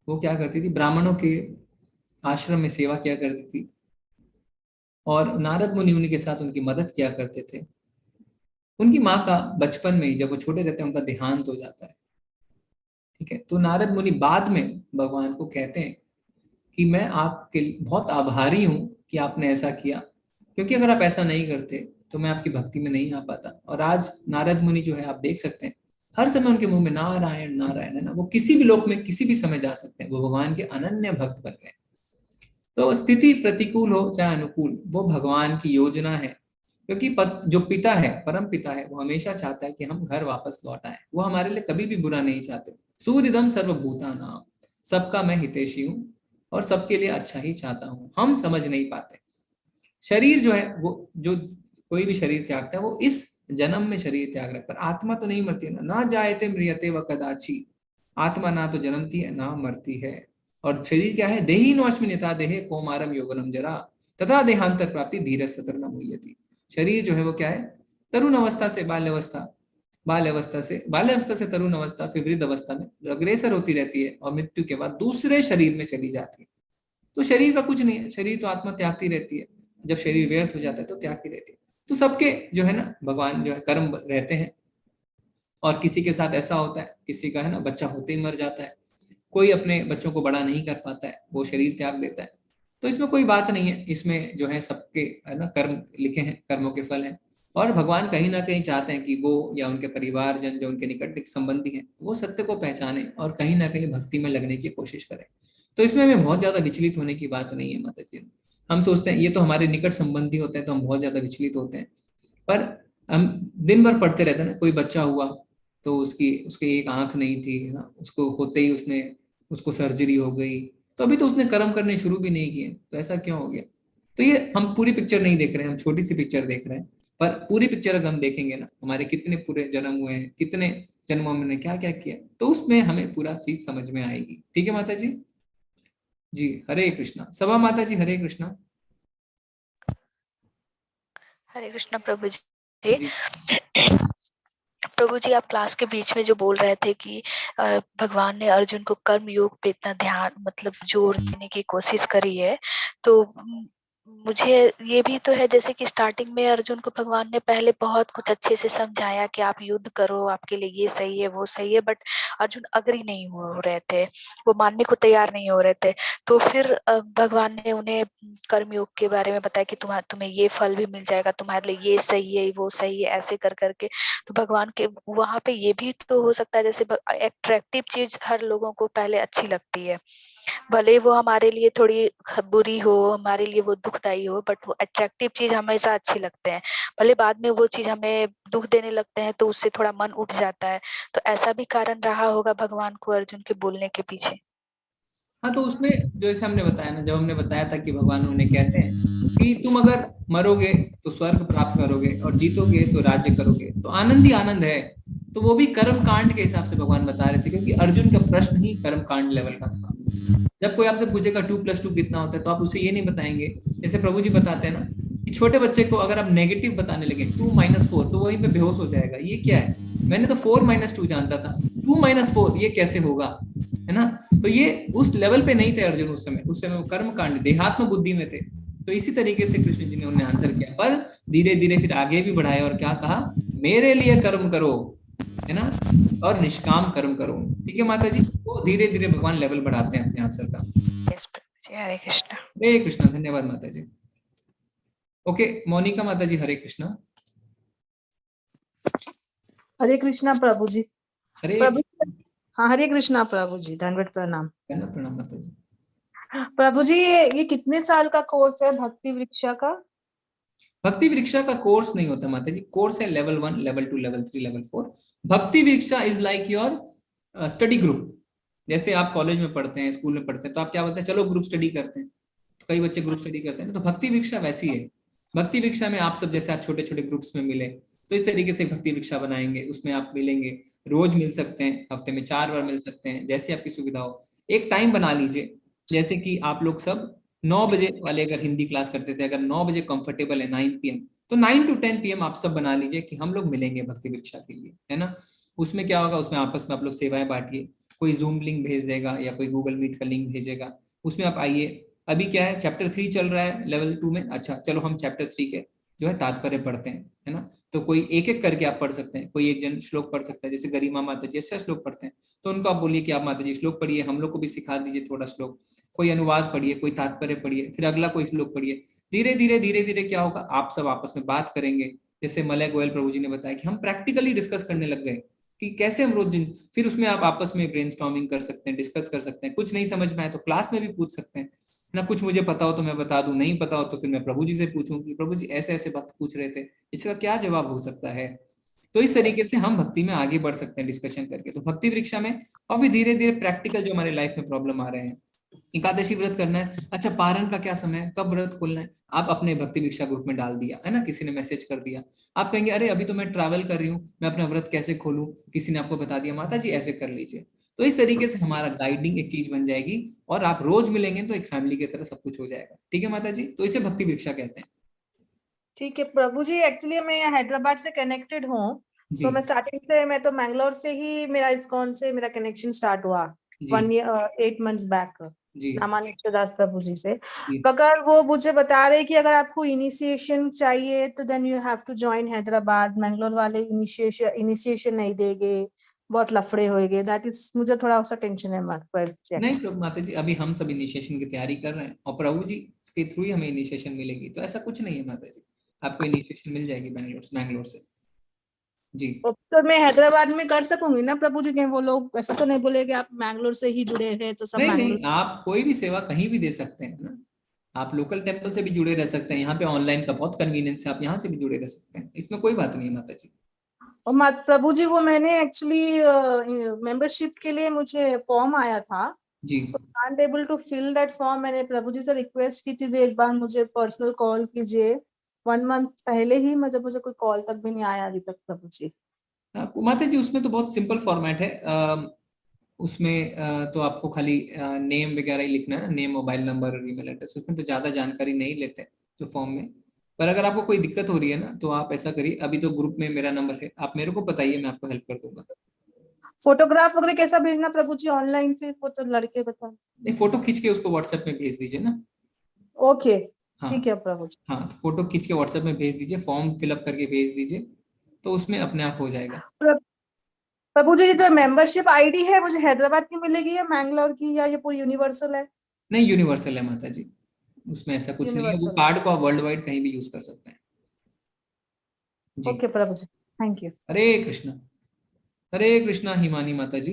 Speaker 1: वो क्या करती थी, ब्राह्मणों के आश्रम में सेवा किया करती थी, और नारद मुनि उन्हीं के साथ उनकी मदद किया करते थे। उनकी माँ का बचपन में ही, जब वो छोटे रहते हैं, उनका देहांत हो जाता है। ठीक है, तो नारद मुनि बाद में भगवान को कहते हैं कि मैं आपके लिए बहुत आभारी हूं कि आपने ऐसा किया, क्योंकि अगर आप ऐसा नहीं करते तो मैं आपकी भक्ति में नहीं आ पाता। और आज नारद मुनि जो है, आप देख सकते हैं, हर समय उनके मुंह में नारायण नारायण है ना, वो किसी भी लोक में किसी भी समय जा सकते हैं, वो भगवान के अनन्य भक्त बन गए। तो स्थिति प्रतिकूल हो चाहे अनुकूल, वो भगवान की योजना है। क्योंकि जो पिता है, परम पिता है, वो हमेशा चाहता है कि हम घर वापस लौट आए। वो हमारे लिए कभी भी बुरा नहीं चाहते। सूर्यदम सर्वभूतानां, सबका मैं हितैषी हूँ और सबके लिए अच्छा ही चाहता हूँ। हम समझ नहीं पाते। शरीर जो है, वो जो कोई भी शरीर त्यागता है वो इस जन्म में शरीर त्याग रहा है, पर आत्मा तो नहीं मरती है ना जायते म्रियते व कदाची। आत्मा ना तो जन्मती है ना मरती है। और शरीर क्या है, देही नोश्मिता देहे कौमारम यौवनम जरा तथा देहांतर प्राप्ति धीरज सतर न मुह्यति। शरीर जो है वो क्या है, तरुण अवस्था से बाल्यावस्था से तरुण अवस्था, फिर वृद्ध अवस्था में अग्रेसर होती रहती है, और मृत्यु के बाद दूसरे शरीर में चली जाती है। तो शरीर का कुछ नहीं है, शरीर तो आत्मा त्यागती रहती है। जब शरीर व्यर्थ हो जाता है तो त्यागती रहती है। तो सबके जो है ना, भगवान जो है कर्म रहते हैं, और किसी के साथ ऐसा होता है, किसी का है ना बच्चा होते ही मर जाता है, कोई अपने बच्चों को बड़ा नहीं कर पाता है, वो शरीर त्याग देता है। तो इसमें कोई बात नहीं है, इसमें जो है सबके है ना कर्म लिखे हैं, कर्मों के फल हैं। और भगवान कहीं ना कहीं चाहते हैं कि वो या उनके परिवारजन, जो उनके निकट संबंधी हैं, वो सत्य को पहचाने और कहीं ना कहीं भक्ति में लगने की कोशिश करें। तो इसमें हमें बहुत ज्यादा विचलित होने की बात नहीं है माता जी। हम सोचते हैं ये तो हमारे निकट संबंधी होते हैं तो हम बहुत ज्यादा विचलित होते हैं, पर हम दिन भर पढ़ते रहते हैं ना। कोई बच्चा हुआ तो उसकी एक आंख नहीं थी है ना, उसको होते ही उसको सर्जरी हो गई, तो अभी तो उसने कर्म करने शुरू भी नहीं किए, तो ऐसा क्यों हो गया। तो ये हम पूरी पिक्चर नहीं देख रहे हैं, हम छोटी सी पिक्चर देख रहे हैं। पर पूरी पिक्चर अगर हम देखेंगे ना, हमारे कितने पूरे जन्म हुए हैं, कितने जन्मों में क्या क्या किया, तो उसमें हमें पूरा चीज समझ में आएगी। ठीक है माता जी। जी हरे कृष्णा। सभा माता जी हरे कृष्णा।
Speaker 9: हरे कृष्णा प्रभु जी।
Speaker 1: जी
Speaker 9: प्रभु जी, आप क्लास के बीच में जो बोल रहे थे कि भगवान ने अर्जुन को कर्म योग पे इतना ध्यान मतलब जोर देने की कोशिश करी है, तो मुझे ये भी तो है जैसे कि स्टार्टिंग में अर्जुन को भगवान ने पहले बहुत कुछ अच्छे से समझाया कि आप युद्ध करो, आपके लिए ये सही है वो सही है, बट अर्जुन अग्री नहीं हो रहे थे, वो मानने को तैयार नहीं हो रहे थे। तो फिर भगवान ने उन्हें कर्म योग के बारे में बताया कि तुम्हें ये फल भी मिल जाएगा, तुम्हारे लिए ये सही है वो सही है, ऐसे कर करके। तो भगवान के वहां पे ये भी तो हो सकता है जैसे एट्रैक्टिव चीज हर लोगों को पहले अच्छी लगती है, भले वो हमारे लिए थोड़ी बुरी हो, हमारे लिए वो दुखदाई हो, बट वो अट्रैक्टिव चीज हमेशा अच्छी लगते हैं। भले बाद में वो चीज हमें दुख देने लगते हैं तो उससे थोड़ा मन उठ जाता है। तो ऐसा भी कारण रहा होगा भगवान को अर्जुन के बोलने के पीछे।
Speaker 1: हाँ, तो उसमें जैसे हमने बताया ना, जब हमने बताया था कि भगवान उन्हें कहते हैं कि तुम अगर मरोगे तो स्वर्ग प्राप्त करोगे और जीतोगे तो राज्य करोगे, तो आनंद ही आनंद है। तो वो भी कर्म कांड के हिसाब से भगवान बता रहे थे, क्योंकि अर्जुन का प्रश्न ही कर्म कांड लेवल का था। जब कोई आपसे पूछेगा 2+2 कितना होता है, तो आप उसे ये नहीं बताएंगे। जैसे प्रभु जी बताते हैं ना कि छोटे बच्चे को अगर आप नेगेटिव बताने लगे 2 - 4, तो वहीं पे बेहोश हो जाएगा। ये क्या है, मैंने तो 4 - 2 जानता था, 2 - 4 ये कैसे होगा। है ना। तो ये उस लेवल पे नहीं थे अर्जुन उस समय वो कर्म कांड देहात्म बुद्धि में थे। तो इसी तरीके से कृष्ण जी ने उन्हें आंसर किया, पर धीरे धीरे फिर आगे भी बढ़ाया और क्या कहा, मेरे लिए कर्म करो, है ना, और निष्काम कर्म करो। ठीक है माता जी, तो धीरे धीरे भगवान लेवल बढ़ाते हैं अपने आंसर का।
Speaker 9: हरे कृष्णा।
Speaker 1: हरे कृष्णा, धन्यवाद माता जी। ओके मोनिका माता जी, हरे कृष्णा।
Speaker 2: हरे कृष्णा प्रभु जी।
Speaker 1: हरे
Speaker 2: प्रभु, हाँ हरे कृष्णा प्रभु जी, दंडवत प्रणाम।
Speaker 1: प्रणाम माता जी।
Speaker 2: प्रभु जी ये कितने साल का कोर्स है भक्ति वृक्षा का?
Speaker 1: भक्ति वृक्षा का कोर्स नहीं होता माता जी, कोर्स है लेवल 1, लेवल 2, लेवल 3, लेवल 4। भक्ति वृक्षा is like your study group. जैसे आप कॉलेज में पढ़ते हैं, स्कूल में पढ़ते हैं, तो आप क्या बोलते हैं, चलो ग्रुप स्टडी करते हैं, तो कई बच्चे ग्रुप स्टडी करते हैं, तो भक्ति वृक्षा वैसी है। भक्ति वृक्षा में आप सब जैसे आज छोटे छोटे ग्रुप्स में मिले, तो इस तरीके से भक्ति वृक्षा बनाएंगे, उसमें आप मिलेंगे, रोज मिल सकते हैं, हफ्ते में 4 बार मिल सकते हैं, जैसे आपकी सुविधा हो। एक टाइम बना लीजिए, जैसे कि आप लोग सब 9 बजे वाले अगर हिंदी क्लास करते थे, अगर 9 बजे कंफर्टेबल है 9 PM, तो 9 to 10 PM आप सब बना लीजिए कि हम लोग मिलेंगे भक्ति वृक्षा के लिए, है ना। उसमें क्या होगा, उसमें आपस में आप लोग सेवाएं बांटिए, कोई जूम लिंक भेज देगा या कोई गूगल मीट का लिंक भेजेगा, उसमें आप आइए। अभी क्या है, चैप्टर 3 चल रहा है लेवल 2 में, अच्छा चलो हम चैप्टर 3 के जो है तात्पर्य पढ़ते हैं, है ना। तो कोई एक एक करके आप पढ़ सकते हैं, कोई एक जन श्लोक पढ़ सकता है, जैसे गरिमा माता जी अच्छा श्लोक पढ़ते हैं, तो उनको आप बोलिए कि आप माता जी श्लोक पढ़िए, हम लोग को भी सिखा दीजिए थोड़ा श्लोक, कोई अनुवाद पढ़िए, कोई तात्पर्य पढ़िए, फिर अगला कोई श्लोक पढ़िए। धीरे धीरे क्या होगा, आप सब आपस में बात करेंगे। जैसे मलय गोयल प्रभु जी ने बताया कि हम प्रैक्टिकली डिस्कस करने लग गए कि कैसे हम रोज, फिर उसमें आप आपस में ब्रेनस्टॉर्मिंग कर सकते हैं, डिस्कस कर सकते हैं, कुछ नहीं समझ में आए तो क्लास में भी पूछ सकते हैं ना, कुछ मुझे पता हो तो मैं बता दूं, नहीं पता हो तो फिर मैं प्रभु जी से पूछूं कि प्रभु जी ऐसे ऐसे बात पूछ रहे थे, इसका क्या जवाब हो सकता है। तो इस तरीके से हम भक्ति में आगे बढ़ सकते हैं डिस्कशन करके। तो भक्ति वृक्षा में और भी धीरे धीरे प्रैक्टिकल जो हमारे लाइफ में प्रॉब्लम आ रहे हैं, एकादशी व्रत करना है, अच्छा पारण का क्या समय है, कब व्रत खोलना है, आप अपने भक्ति वृक्षा ग्रुप में डाल दिया, है ना, किसी ने मैसेज कर दिया, आप कहेंगे अरे अभी तो मैं ट्रैवल कर रही हूँ, मैं अपना व्रत कैसे खोलूं, किसी ने आपको बता दिया माता जी ऐसे कर लीजिए। तो इस तरीके से हमारा गाइडिंग एक चीज बन जाएगी और आप रोज मिलेंगे तो एक फैमिली की तरह सब कुछ हो जाएगा। ठीक है माता जी, तो इसे भक्ति वृक्षा कहते हैं।
Speaker 2: ठीक है प्रभु जी, एक्चुअली मैं हैदराबाद से कनेक्टेड हूँ, तो मैं स्टार्टिंग से, मैं तो मैंगलोर से ही मेरा इस्कॉन से मेरा कनेक्शन स्टार्ट हुआ 8 months बैक रामानुज दास प्रभु जी से। अगर वो मुझे बता रहे कि अगर आपको इनिशिएशन चाहिए तो then you have to join Hyderabad, Mangalore वाले इनिशिएशन नहीं देंगे, बहुत लफड़े होएंगे, दैट इज मुझे थोड़ा सा टेंशन है पर
Speaker 1: नहीं तो माता जी अभी हम सब इनिशिएशन की तैयारी कर रहे हैं और प्रभु जी के थ्रू ही हमें इनिशिएशन मिलेगी, तो ऐसा कुछ नहीं है माता जी, आपको इनिशिएशन मिल जाएगी बैंगलोर से जी।
Speaker 2: तो मैं हैदराबाद में कर सकूंगी ना प्रभु जी के, वो लोग ऐसा तो नहीं बोलेगे आप मैंगलोर से ही जुड़े हैं तो सब
Speaker 1: नहीं, आप कोई भी सेवा कहीं भी दे सकते हैं ना, आप लोकल टेम्पल से भी जुड़े रह सकते हैं, यहाँ पे ऑनलाइन का बहुत कन्वीनियंस है, आप यहाँ से भी जुड़े रह सकते हैं, इसमें कोई बात नहीं है माता जी।
Speaker 2: और प्रभु जी वो मैंने एक्चुअली मेंबरशिप के लिए मुझे फॉर्म आया था
Speaker 1: जी,
Speaker 2: तो can't able to fill that form, मैंने प्रभु जी से रिक्वेस्ट की थी एक बार मुझे पर्सनल कॉल कीजिए, 1 month पहले ही, मतलब मुझे कोई कॉल तक भी नहीं आया अभी तक प्रभु जी।
Speaker 1: माता जी उसमें तो बहुत सिंपल फॉर्मेट है, उसमें तो आपको खाली नेम वगैरह ही लिखना है ना, name, mobile number, email address, उसमें तो ज्यादा जानकारी नहीं लेते जो फॉर्म में। पर अगर आपको कोई दिक्कत हो रही है ना तो आप ऐसा करिए, अभी तो ग्रुप में मेरा नंबर है, आप मेरे को बताइए, मैं आपको हेल्प कर दूंगा।
Speaker 2: फोटोग्राफ वगैरह कैसा भेजना प्रभु जी ऑनलाइन, फिर वो तो लड़के बता,
Speaker 1: नहीं फोटो खींच के उसको व्हाट्सएप में भेज दीजिए ना।
Speaker 2: ओके
Speaker 1: हाँ,
Speaker 2: ठीक है प्रभु जी।
Speaker 1: हाँ तो फोटो खींच के व्हाट्सएप में भेज दीजिए, फॉर्म फिलअप करके भेज दीजिए, तो उसमें अपने आप हो जाएगा।
Speaker 2: प्रभु जी जो मेंबरशिप आईडी है मुझे हैदराबाद की मिलेगी या मैंगलोर की, या ये पूरी यूनिवर्सल है?
Speaker 1: नहीं यूनिवर्सल है माता जी, उसमें ऐसा कुछ नहीं है, वो कार्ड को आप वर्ल्ड वाइड कहीं भी यूज कर सकते हैं जी।
Speaker 2: ओके प्रभु जी, थैंक यू।
Speaker 1: हरे कृष्णा हिमानी माता जी।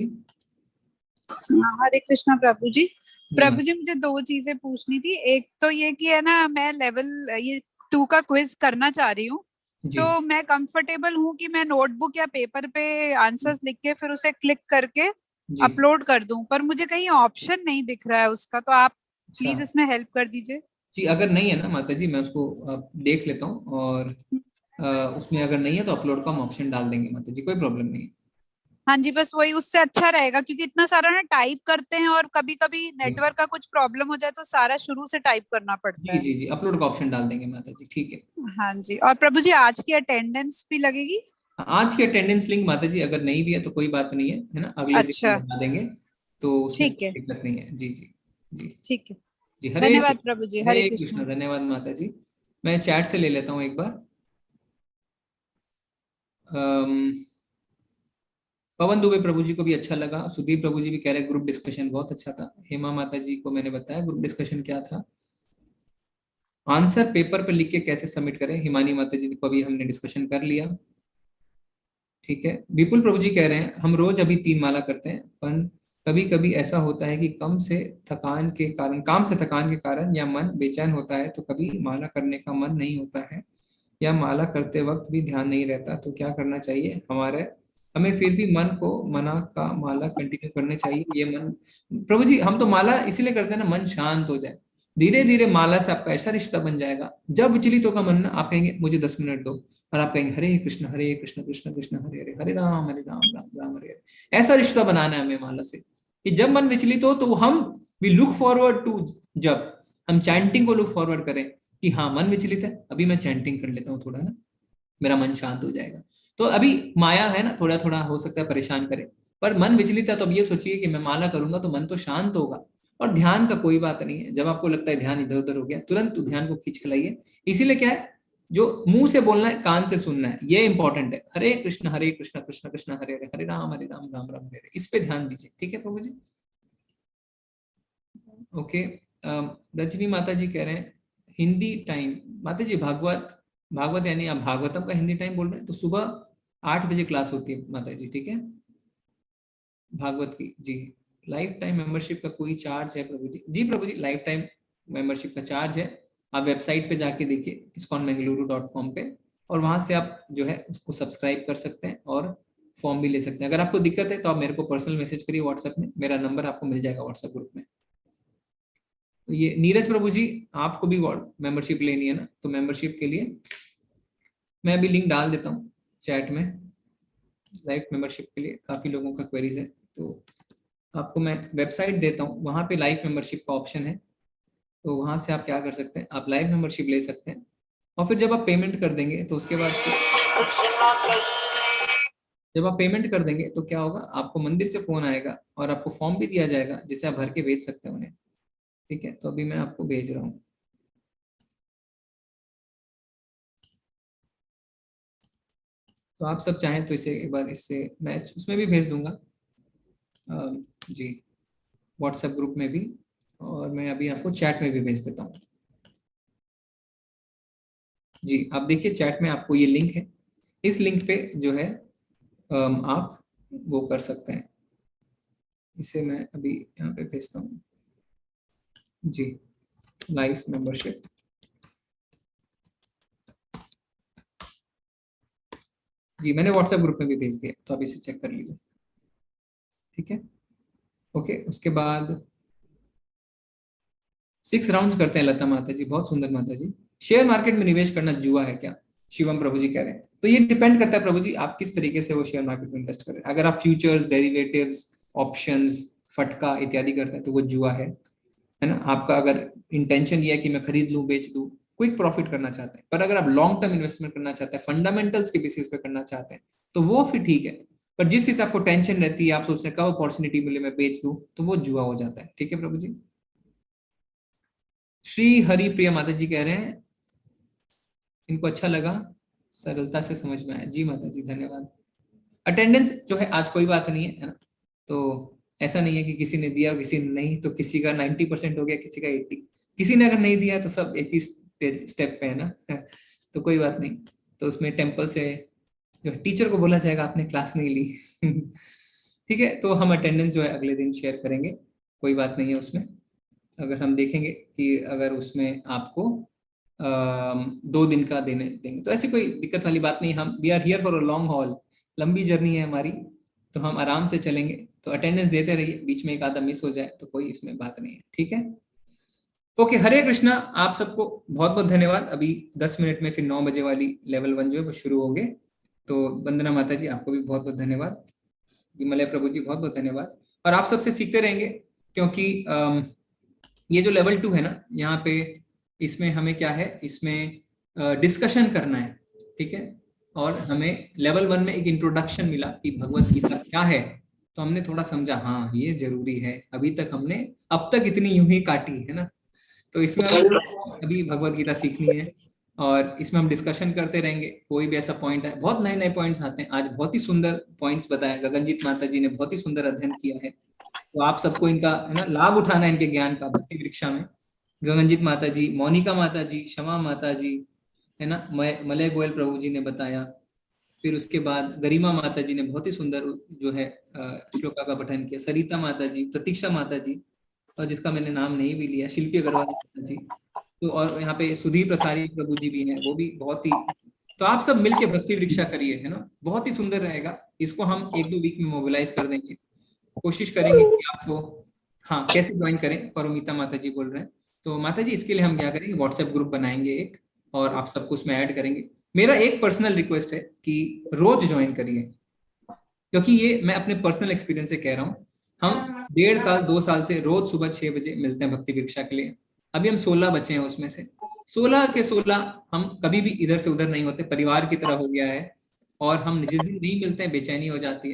Speaker 12: हरे कृष्णा प्रभु जी। प्रभु जी मुझे 2 चीजें पूछनी थी, एक तो ये कि है ना मैं लेवल ये 2 का क्विज करना चाह रही हूँ, तो मैं कंफर्टेबल हूँ कि मैं नोटबुक या पेपर पे आंसर्स लिख के फिर उसे क्लिक करके अपलोड कर दूं, पर मुझे कहीं ऑप्शन नहीं दिख रहा है उसका, तो आप प्लीज इसमें हेल्प कर दीजिए
Speaker 1: जी। अगर नहीं है ना माता जी मैं उसको देख लेता हूँ और उसमें अगर नहीं है तो अपलोड का हम ऑप्शन डाल देंगे माता जी, कोई प्रॉब्लम नहीं है।
Speaker 12: हाँ जी, बस वही उससे अच्छा रहेगा, क्योंकि इतना सारा ना टाइप करते हैं और कभी कभी नेटवर्क का कुछ प्रॉब्लम हो जाए तो सारा शुरू से टाइप करना पड़ता है।
Speaker 1: जी अपलोड का ऑप्शन डाल देंगे माता जी, ठीक है।
Speaker 12: हाँ जी, और प्रभु जी आज की अटेंडेंस भी लगेगी?
Speaker 1: आज की अटेंडेंस लिंक माता जी अगर नहीं भी है तो कोई बात नहीं है, है ना, अगले दिन बता देंगे। तो उसमें
Speaker 12: ठीक है,
Speaker 1: दिक्कत नहीं है। जी जी जी
Speaker 12: ठीक है।
Speaker 1: जी। हरे
Speaker 12: धन्यवाद प्रभु जी। हरे
Speaker 1: हरे
Speaker 12: कृष्ण।
Speaker 1: कृष्णा। धन्यवाद माता जी। मैं चैट से ले लेता हूँ एक बार। पवन दुबे प्रभु जी को भी अच्छा लगा। सुधीर प्रभु जी भी कह रहे ग्रुप डिस्कशन बहुत अच्छा था। हेमा माता जी को मैंने बताया ग्रुप डिस्कशन क्या था। आंसर पेपर पे लिख के कैसे सबमिट करें, हिमानी माता जी को अभी हमने डिस्कशन कर लिया। ठीक है। विपुल प्रभु जी कह रहे हैं हम रोज अभी 3 माला करते हैं, पर कभी कभी ऐसा होता है कि काम से थकान के कारण या मन बेचैन होता है, तो कभी माला करने का मन नहीं होता है या माला करते वक्त भी ध्यान नहीं रहता, तो क्या करना चाहिए? हमें फिर भी मन को मना का माला कंटिन्यू करने चाहिए। ये मन प्रभु जी हम तो माला इसीलिए करते हैं ना, मन शांत हो जाए। धीरे धीरे माला से आपका ऐसा रिश्ता बन जाएगा, जब विचलित होगा मन ना, आप कहेंगे मुझे 10 मिनट दो, और आप कहेंगे हरे कृष्ण कृष्ण कृष्ण हरे हरे, हरे राम राम राम हरे हरे। ऐसा रिश्ता बनाना है हमें माला से कि जब मन विचलित हो तो हम वी लुक फॉरवर्ड टू, जब हम चैंटिंग को लुक फॉरवर्ड करें कि हाँ मन विचलित है, अभी मैं चैंटिंग कर लेता हूँ थोड़ा ना, मेरा मन शांत हो जाएगा। तो अभी माया है ना, थोड़ा थोड़ा हो सकता है परेशान करे, पर मन विचलित है तो अब ये सोचिए कि मैं माला करूंगा तो मन तो शांत होगा। और ध्यान का कोई बात नहीं है, जब आपको लगता है ध्यान इधर उधर हो गया, तुरंत ध्यान को खींच के लाइए। इसीलिए क्या है, जो मुंह से बोलना है कान से सुनना है, ये इंपॉर्टेंट है। हरे कृष्ण कृष्ण कृष्ण हरे हरे, हरे राम राम राम हरे हरे, इस पे ध्यान दीजिए। ठीक है प्रभु जी। ओके। रजनी माता जी कह रहे हैं हिंदी टाइम। माता जी भागवत यानी आप भागवतम का हिंदी टाइम बोल रहे हैं, तो सुबह 8 बजे क्लास होती है माता जी। ठीक है, भागवत की। जी। लाइफ टाइम मेंबरशिप का कोई चार्ज है प्रभु जी? जी प्रभु जी, लाइफ टाइम मेंबरशिप का चार्ज है। आप वेबसाइट पे जाके देखिए iskonmangaluru.com पे, और वहां से आप जो है उसको सब्सक्राइब कर सकते हैं और फॉर्म भी ले सकते हैं। अगर आपको दिक्कत है तो आप मेरे को पर्सनल मैसेज करिए व्हाट्सएप में, मेरा नंबर आपको मिल जाएगा व्हाट्सएप ग्रुप में। तो ये नीरज प्रभु जी, आपको भी मेंबरशिप लेनी है ना, तो मेंबरशिप के लिए मैं अभी लिंक डाल देता हूँ चैट में। लाइफ मेंबरशिप के लिए काफी लोगों का क्वेरीज है, तो आपको मैं वेबसाइट देता हूँ, वहां पे लाइफ मेंबरशिप का ऑप्शन है। तो वहां से आप क्या कर सकते हैं, आप लाइव मेंबरशिप ले सकते हैं, और फिर जब आप पेमेंट कर देंगे तो उसके बाद जब आप पेमेंट कर देंगे तो क्या होगा, आपको मंदिर से फोन आएगा और आपको फॉर्म भी दिया जाएगा जिसे आप भर के भेज सकते हैं उन्हें। ठीक है, तो अभी मैं आपको भेज रहा हूँ। तो आप सब चाहें तो इसे एक बार इससे मैं उसमें भी भेज दूंगा जी, व्हाट्सएप ग्रुप में भी, और मैं अभी आपको चैट में भी भेज देता हूँ। जी आप देखिए चैट में आपको ये लिंक है, इस लिंक पे जो है आप वो कर सकते हैं। इसे मैं अभी यहाँ पे भेजता हूँ जी, लाइफ मेंबरशिप। जी मैंने व्हाट्सएप ग्रुप में भी भेज दिया, तो आप इसे चेक कर लीजिए। ठीक है, ओके। उसके बाद 6 राउंड्स करते हैं लता माता जी, बहुत सुंदर माता जी। शेयर मार्केट में निवेश करना जुआ है क्या, शिवम प्रभु जी कह रहे हैं। तो ये डिपेंड करता है प्रभु जी आप किस तरीके से वो शेयर मार्केट में इन्वेस्ट करें। अगर आप फ्यूचर्स, डेरिवेटिव्स, ऑप्शंस, फटका इत्यादि करते हैं तो वो जुआ है ना। आपका अगर इंटेंशन ये है कि मैं खरीद लूं बेच दूं, क्विक प्रॉफिट करना चाहते हैं, पर अगर आप लॉन्ग टर्म इन्वेस्टमेंट करना चाहते हैं, फंडामेंटल्स के बेसिस पे करना चाहते हैं, तो वो फिर ठीक है। पर जिस चीज आपको टेंशन रहती है, आप सोचते हैं कब अपॉर्चुनिटी मिले मैं बेच दूं, तो वो जुआ हो जाता है। ठीक है प्रभु जी। श्री हरि प्रिया माता जी कह रहे हैं इनको अच्छा लगा, सरलता से समझ में आया। जी माता जी धन्यवाद। अटेंडेंस जो है आज कोई बात नहीं है ना, तो ऐसा नहीं है कि किसी ने दिया किसी ने नहीं, तो किसी का 90% हो गया, किसी का 80, किसी ने अगर नहीं दिया तो सब एक ही स्टेप पे है ना, तो कोई बात नहीं। तो उसमें टेम्पल से जो टीचर को बोला जाएगा आपने क्लास नहीं ली। ठीक है, तो हम अटेंडेंस जो है अगले दिन शेयर करेंगे, कोई बात नहीं है उसमें। अगर हम देखेंगे कि अगर उसमें आपको 2 दिन का देंगे तो ऐसी कोई दिक्कत वाली बात नहीं। हम we are here for a long haul, लंबी जर्नी है हमारी, तो हम आराम से चलेंगे। तो अटेंडेंस देते रहिए, बीच में एक आधा मिस हो जाए तो कोई इसमें बात नहीं है। ठीक है, ओके। हरे कृष्णा, आप सबको बहुत बहुत धन्यवाद। अभी 10 मिनट में फिर 9 बजे वाली लेवल 1 जो है वो शुरू होंगे। तो वंदना माता जी आपको भी बहुत बहुत धन्यवाद। विमलय प्रभु जी बहुत बहुत धन्यवाद। और आप सबसे सीखते रहेंगे, क्योंकि ये जो लेवल 2 है ना, यहाँ पे इसमें हमें क्या है, इसमें डिस्कशन करना है। ठीक है, और हमें लेवल 1 में एक इंट्रोडक्शन मिला कि भगवत गीता क्या है, तो हमने थोड़ा समझा, हाँ ये जरूरी है, अभी तक हमने अब तक इतनी यूं ही काटी है ना, तो इसमें अभी भगवत गीता सीखनी है और इसमें हम डिस्कशन करते रहेंगे। कोई भी ऐसा पॉइंट है, बहुत नए नए पॉइंट्स आते हैं। आज बहुत ही सुंदर पॉइंट्स बताए, गगनजीत माता जी ने बहुत ही सुंदर अध्ययन किया है, तो आप सबको इनका है ना लाभ उठाना है, इनके ज्ञान का भक्ति वृक्षा में। गगनजीत माता जी, मोनिका माता जी, क्षमा माता जी, है ना, मलय गोयल प्रभु जी ने बताया, फिर उसके बाद गरिमा माता जी ने बहुत ही सुंदर जो है श्लोका का पठन किया, सरिता माता जी, प्रतीक्षा माता जी, और जिसका मैंने नाम नहीं भी लिया, शिल्पी अग्रवाल माता जी, तो और यहाँ पे सुधीर प्रसारी प्रभु जी भी हैं, वो भी बहुत ही। तो आप सब मिलके भक्ति वृक्षा करिए, है ना, बहुत ही सुंदर रहेगा। इसको हम 1-2 वीक में मोबिलाइज कर देंगे, कोशिश करेंगे कि आपको, हाँ कैसे ज्वाइन करें, परोमिता माता जी बोल रहे हैं। तो माता जी इसके लिए हम क्या करेंगे, व्हाट्सएप ग्रुप बनाएंगे एक, और आप सबको उसमें ऐड करेंगे। मेरा एक पर्सनल रिक्वेस्ट है कि रोज ज्वाइन करिए, क्योंकि ये मैं अपने पर्सनल एक्सपीरियंस से कह रहा हूँ। हम 1.5 साल 2 साल से रोज सुबह 6 बजे मिलते हैं भक्ति वृक्षा के लिए। अभी हम 16 बचे हैं, उसमें से 16 के 16 हम कभी भी इधर से उधर नहीं होते, परिवार की तरह हो गया है। और हम जिस दिन नहीं मिलते हैं बेचैनी हो जाती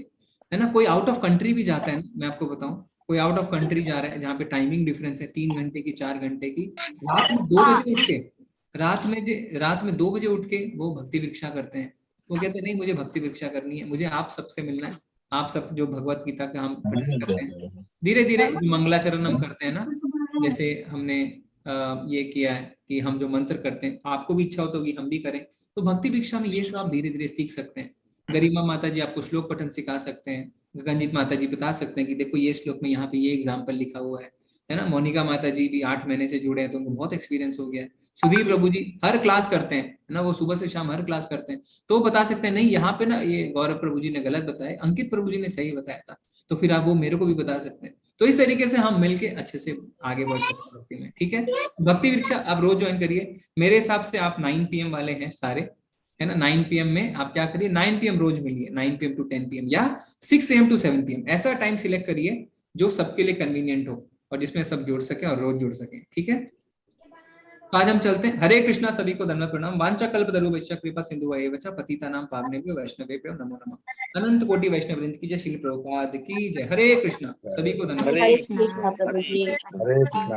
Speaker 1: है ना। कोई आउट ऑफ कंट्री भी जाता है ना, मैं आपको बताऊं, कोई आउट ऑफ कंट्री जा रहा है जहाँ पे टाइमिंग डिफरेंस है 3 घंटे की 4 घंटे की, रात में 2 बजे उठ के, रात में 2 बजे उठ के वो भक्ति वृक्षा करते हैं। वो कहते हैं नहीं मुझे भक्ति वृक्षा करनी है, मुझे आप सबसे मिलना है। आप सब जो भगवत गीता का हम पठन करते हैं, धीरे धीरे जो मंगलाचरण हम करते हैं ना, जैसे हमने ये किया है कि हम जो मंत्र करते हैं, आपको भी इच्छा हो तो कि हम भी करें, तो भक्ति वृक्षा में ये सब आप धीरे धीरे सीख सकते हैं। गरिमा माता जी आपको श्लोक पठन सिखा सकते हैं, गगनजीत माता जी बता सकते हैं कि देखो ये श्लोक में यहाँ पे ये एग्जाम्पल लिखा हुआ है ना। मोनिका माता जी भी 8 महीने से जुड़े हैं, तो उनको बहुत एक्सपीरियंस हो गया है। सुधीर प्रभु जी हर क्लास करते हैं ना, वो सुबह से शाम हर क्लास करते हैं, तो बता सकते हैं नहीं यहाँ पे ना ये गौरव प्रभु जी ने गलत बताया, अंकित प्रभु जी ने सही बताया था, तो फिर आप वो मेरे को भी बता सकते हैं। तो इस तरीके से हम मिलके अच्छे से आगे बढ़ सकते हैं भक्ति में, ठीक है। भक्ति वृक्षा आप रोज ज्वाइन करिए। मेरे हिसाब से आप 9 PM वाले हैं सारे, है ना। 9 PM में आप क्या करिए, 9 PM रोज मिलिए, 9 PM to 10 PM या 6 AM to 7 PM, ऐसा टाइम सिलेक्ट करिए जो सबके लिए कन्वीनियंट हो और जिसमें सब जुड़ सके और रोज जुड़ सके, ठीक है। आज हम चलते हैं। हरे कृष्णा, सभी को धन्यवाद प्रणाम। वांछा कल्पतरुभ्यश्च कृपा सिंधुभ्यो च पतितानां पावनेभ्यो वैष्णवेभ्यो नमो नमः। अनंत कोटि वैष्णव वृंद की जय, श्रील प्रभुपाद की जय। हरे कृष्णा, सभी को धन्यवाद।
Speaker 4: हरे कृष्णा प्रभु जी।
Speaker 13: हरे कृष्णा।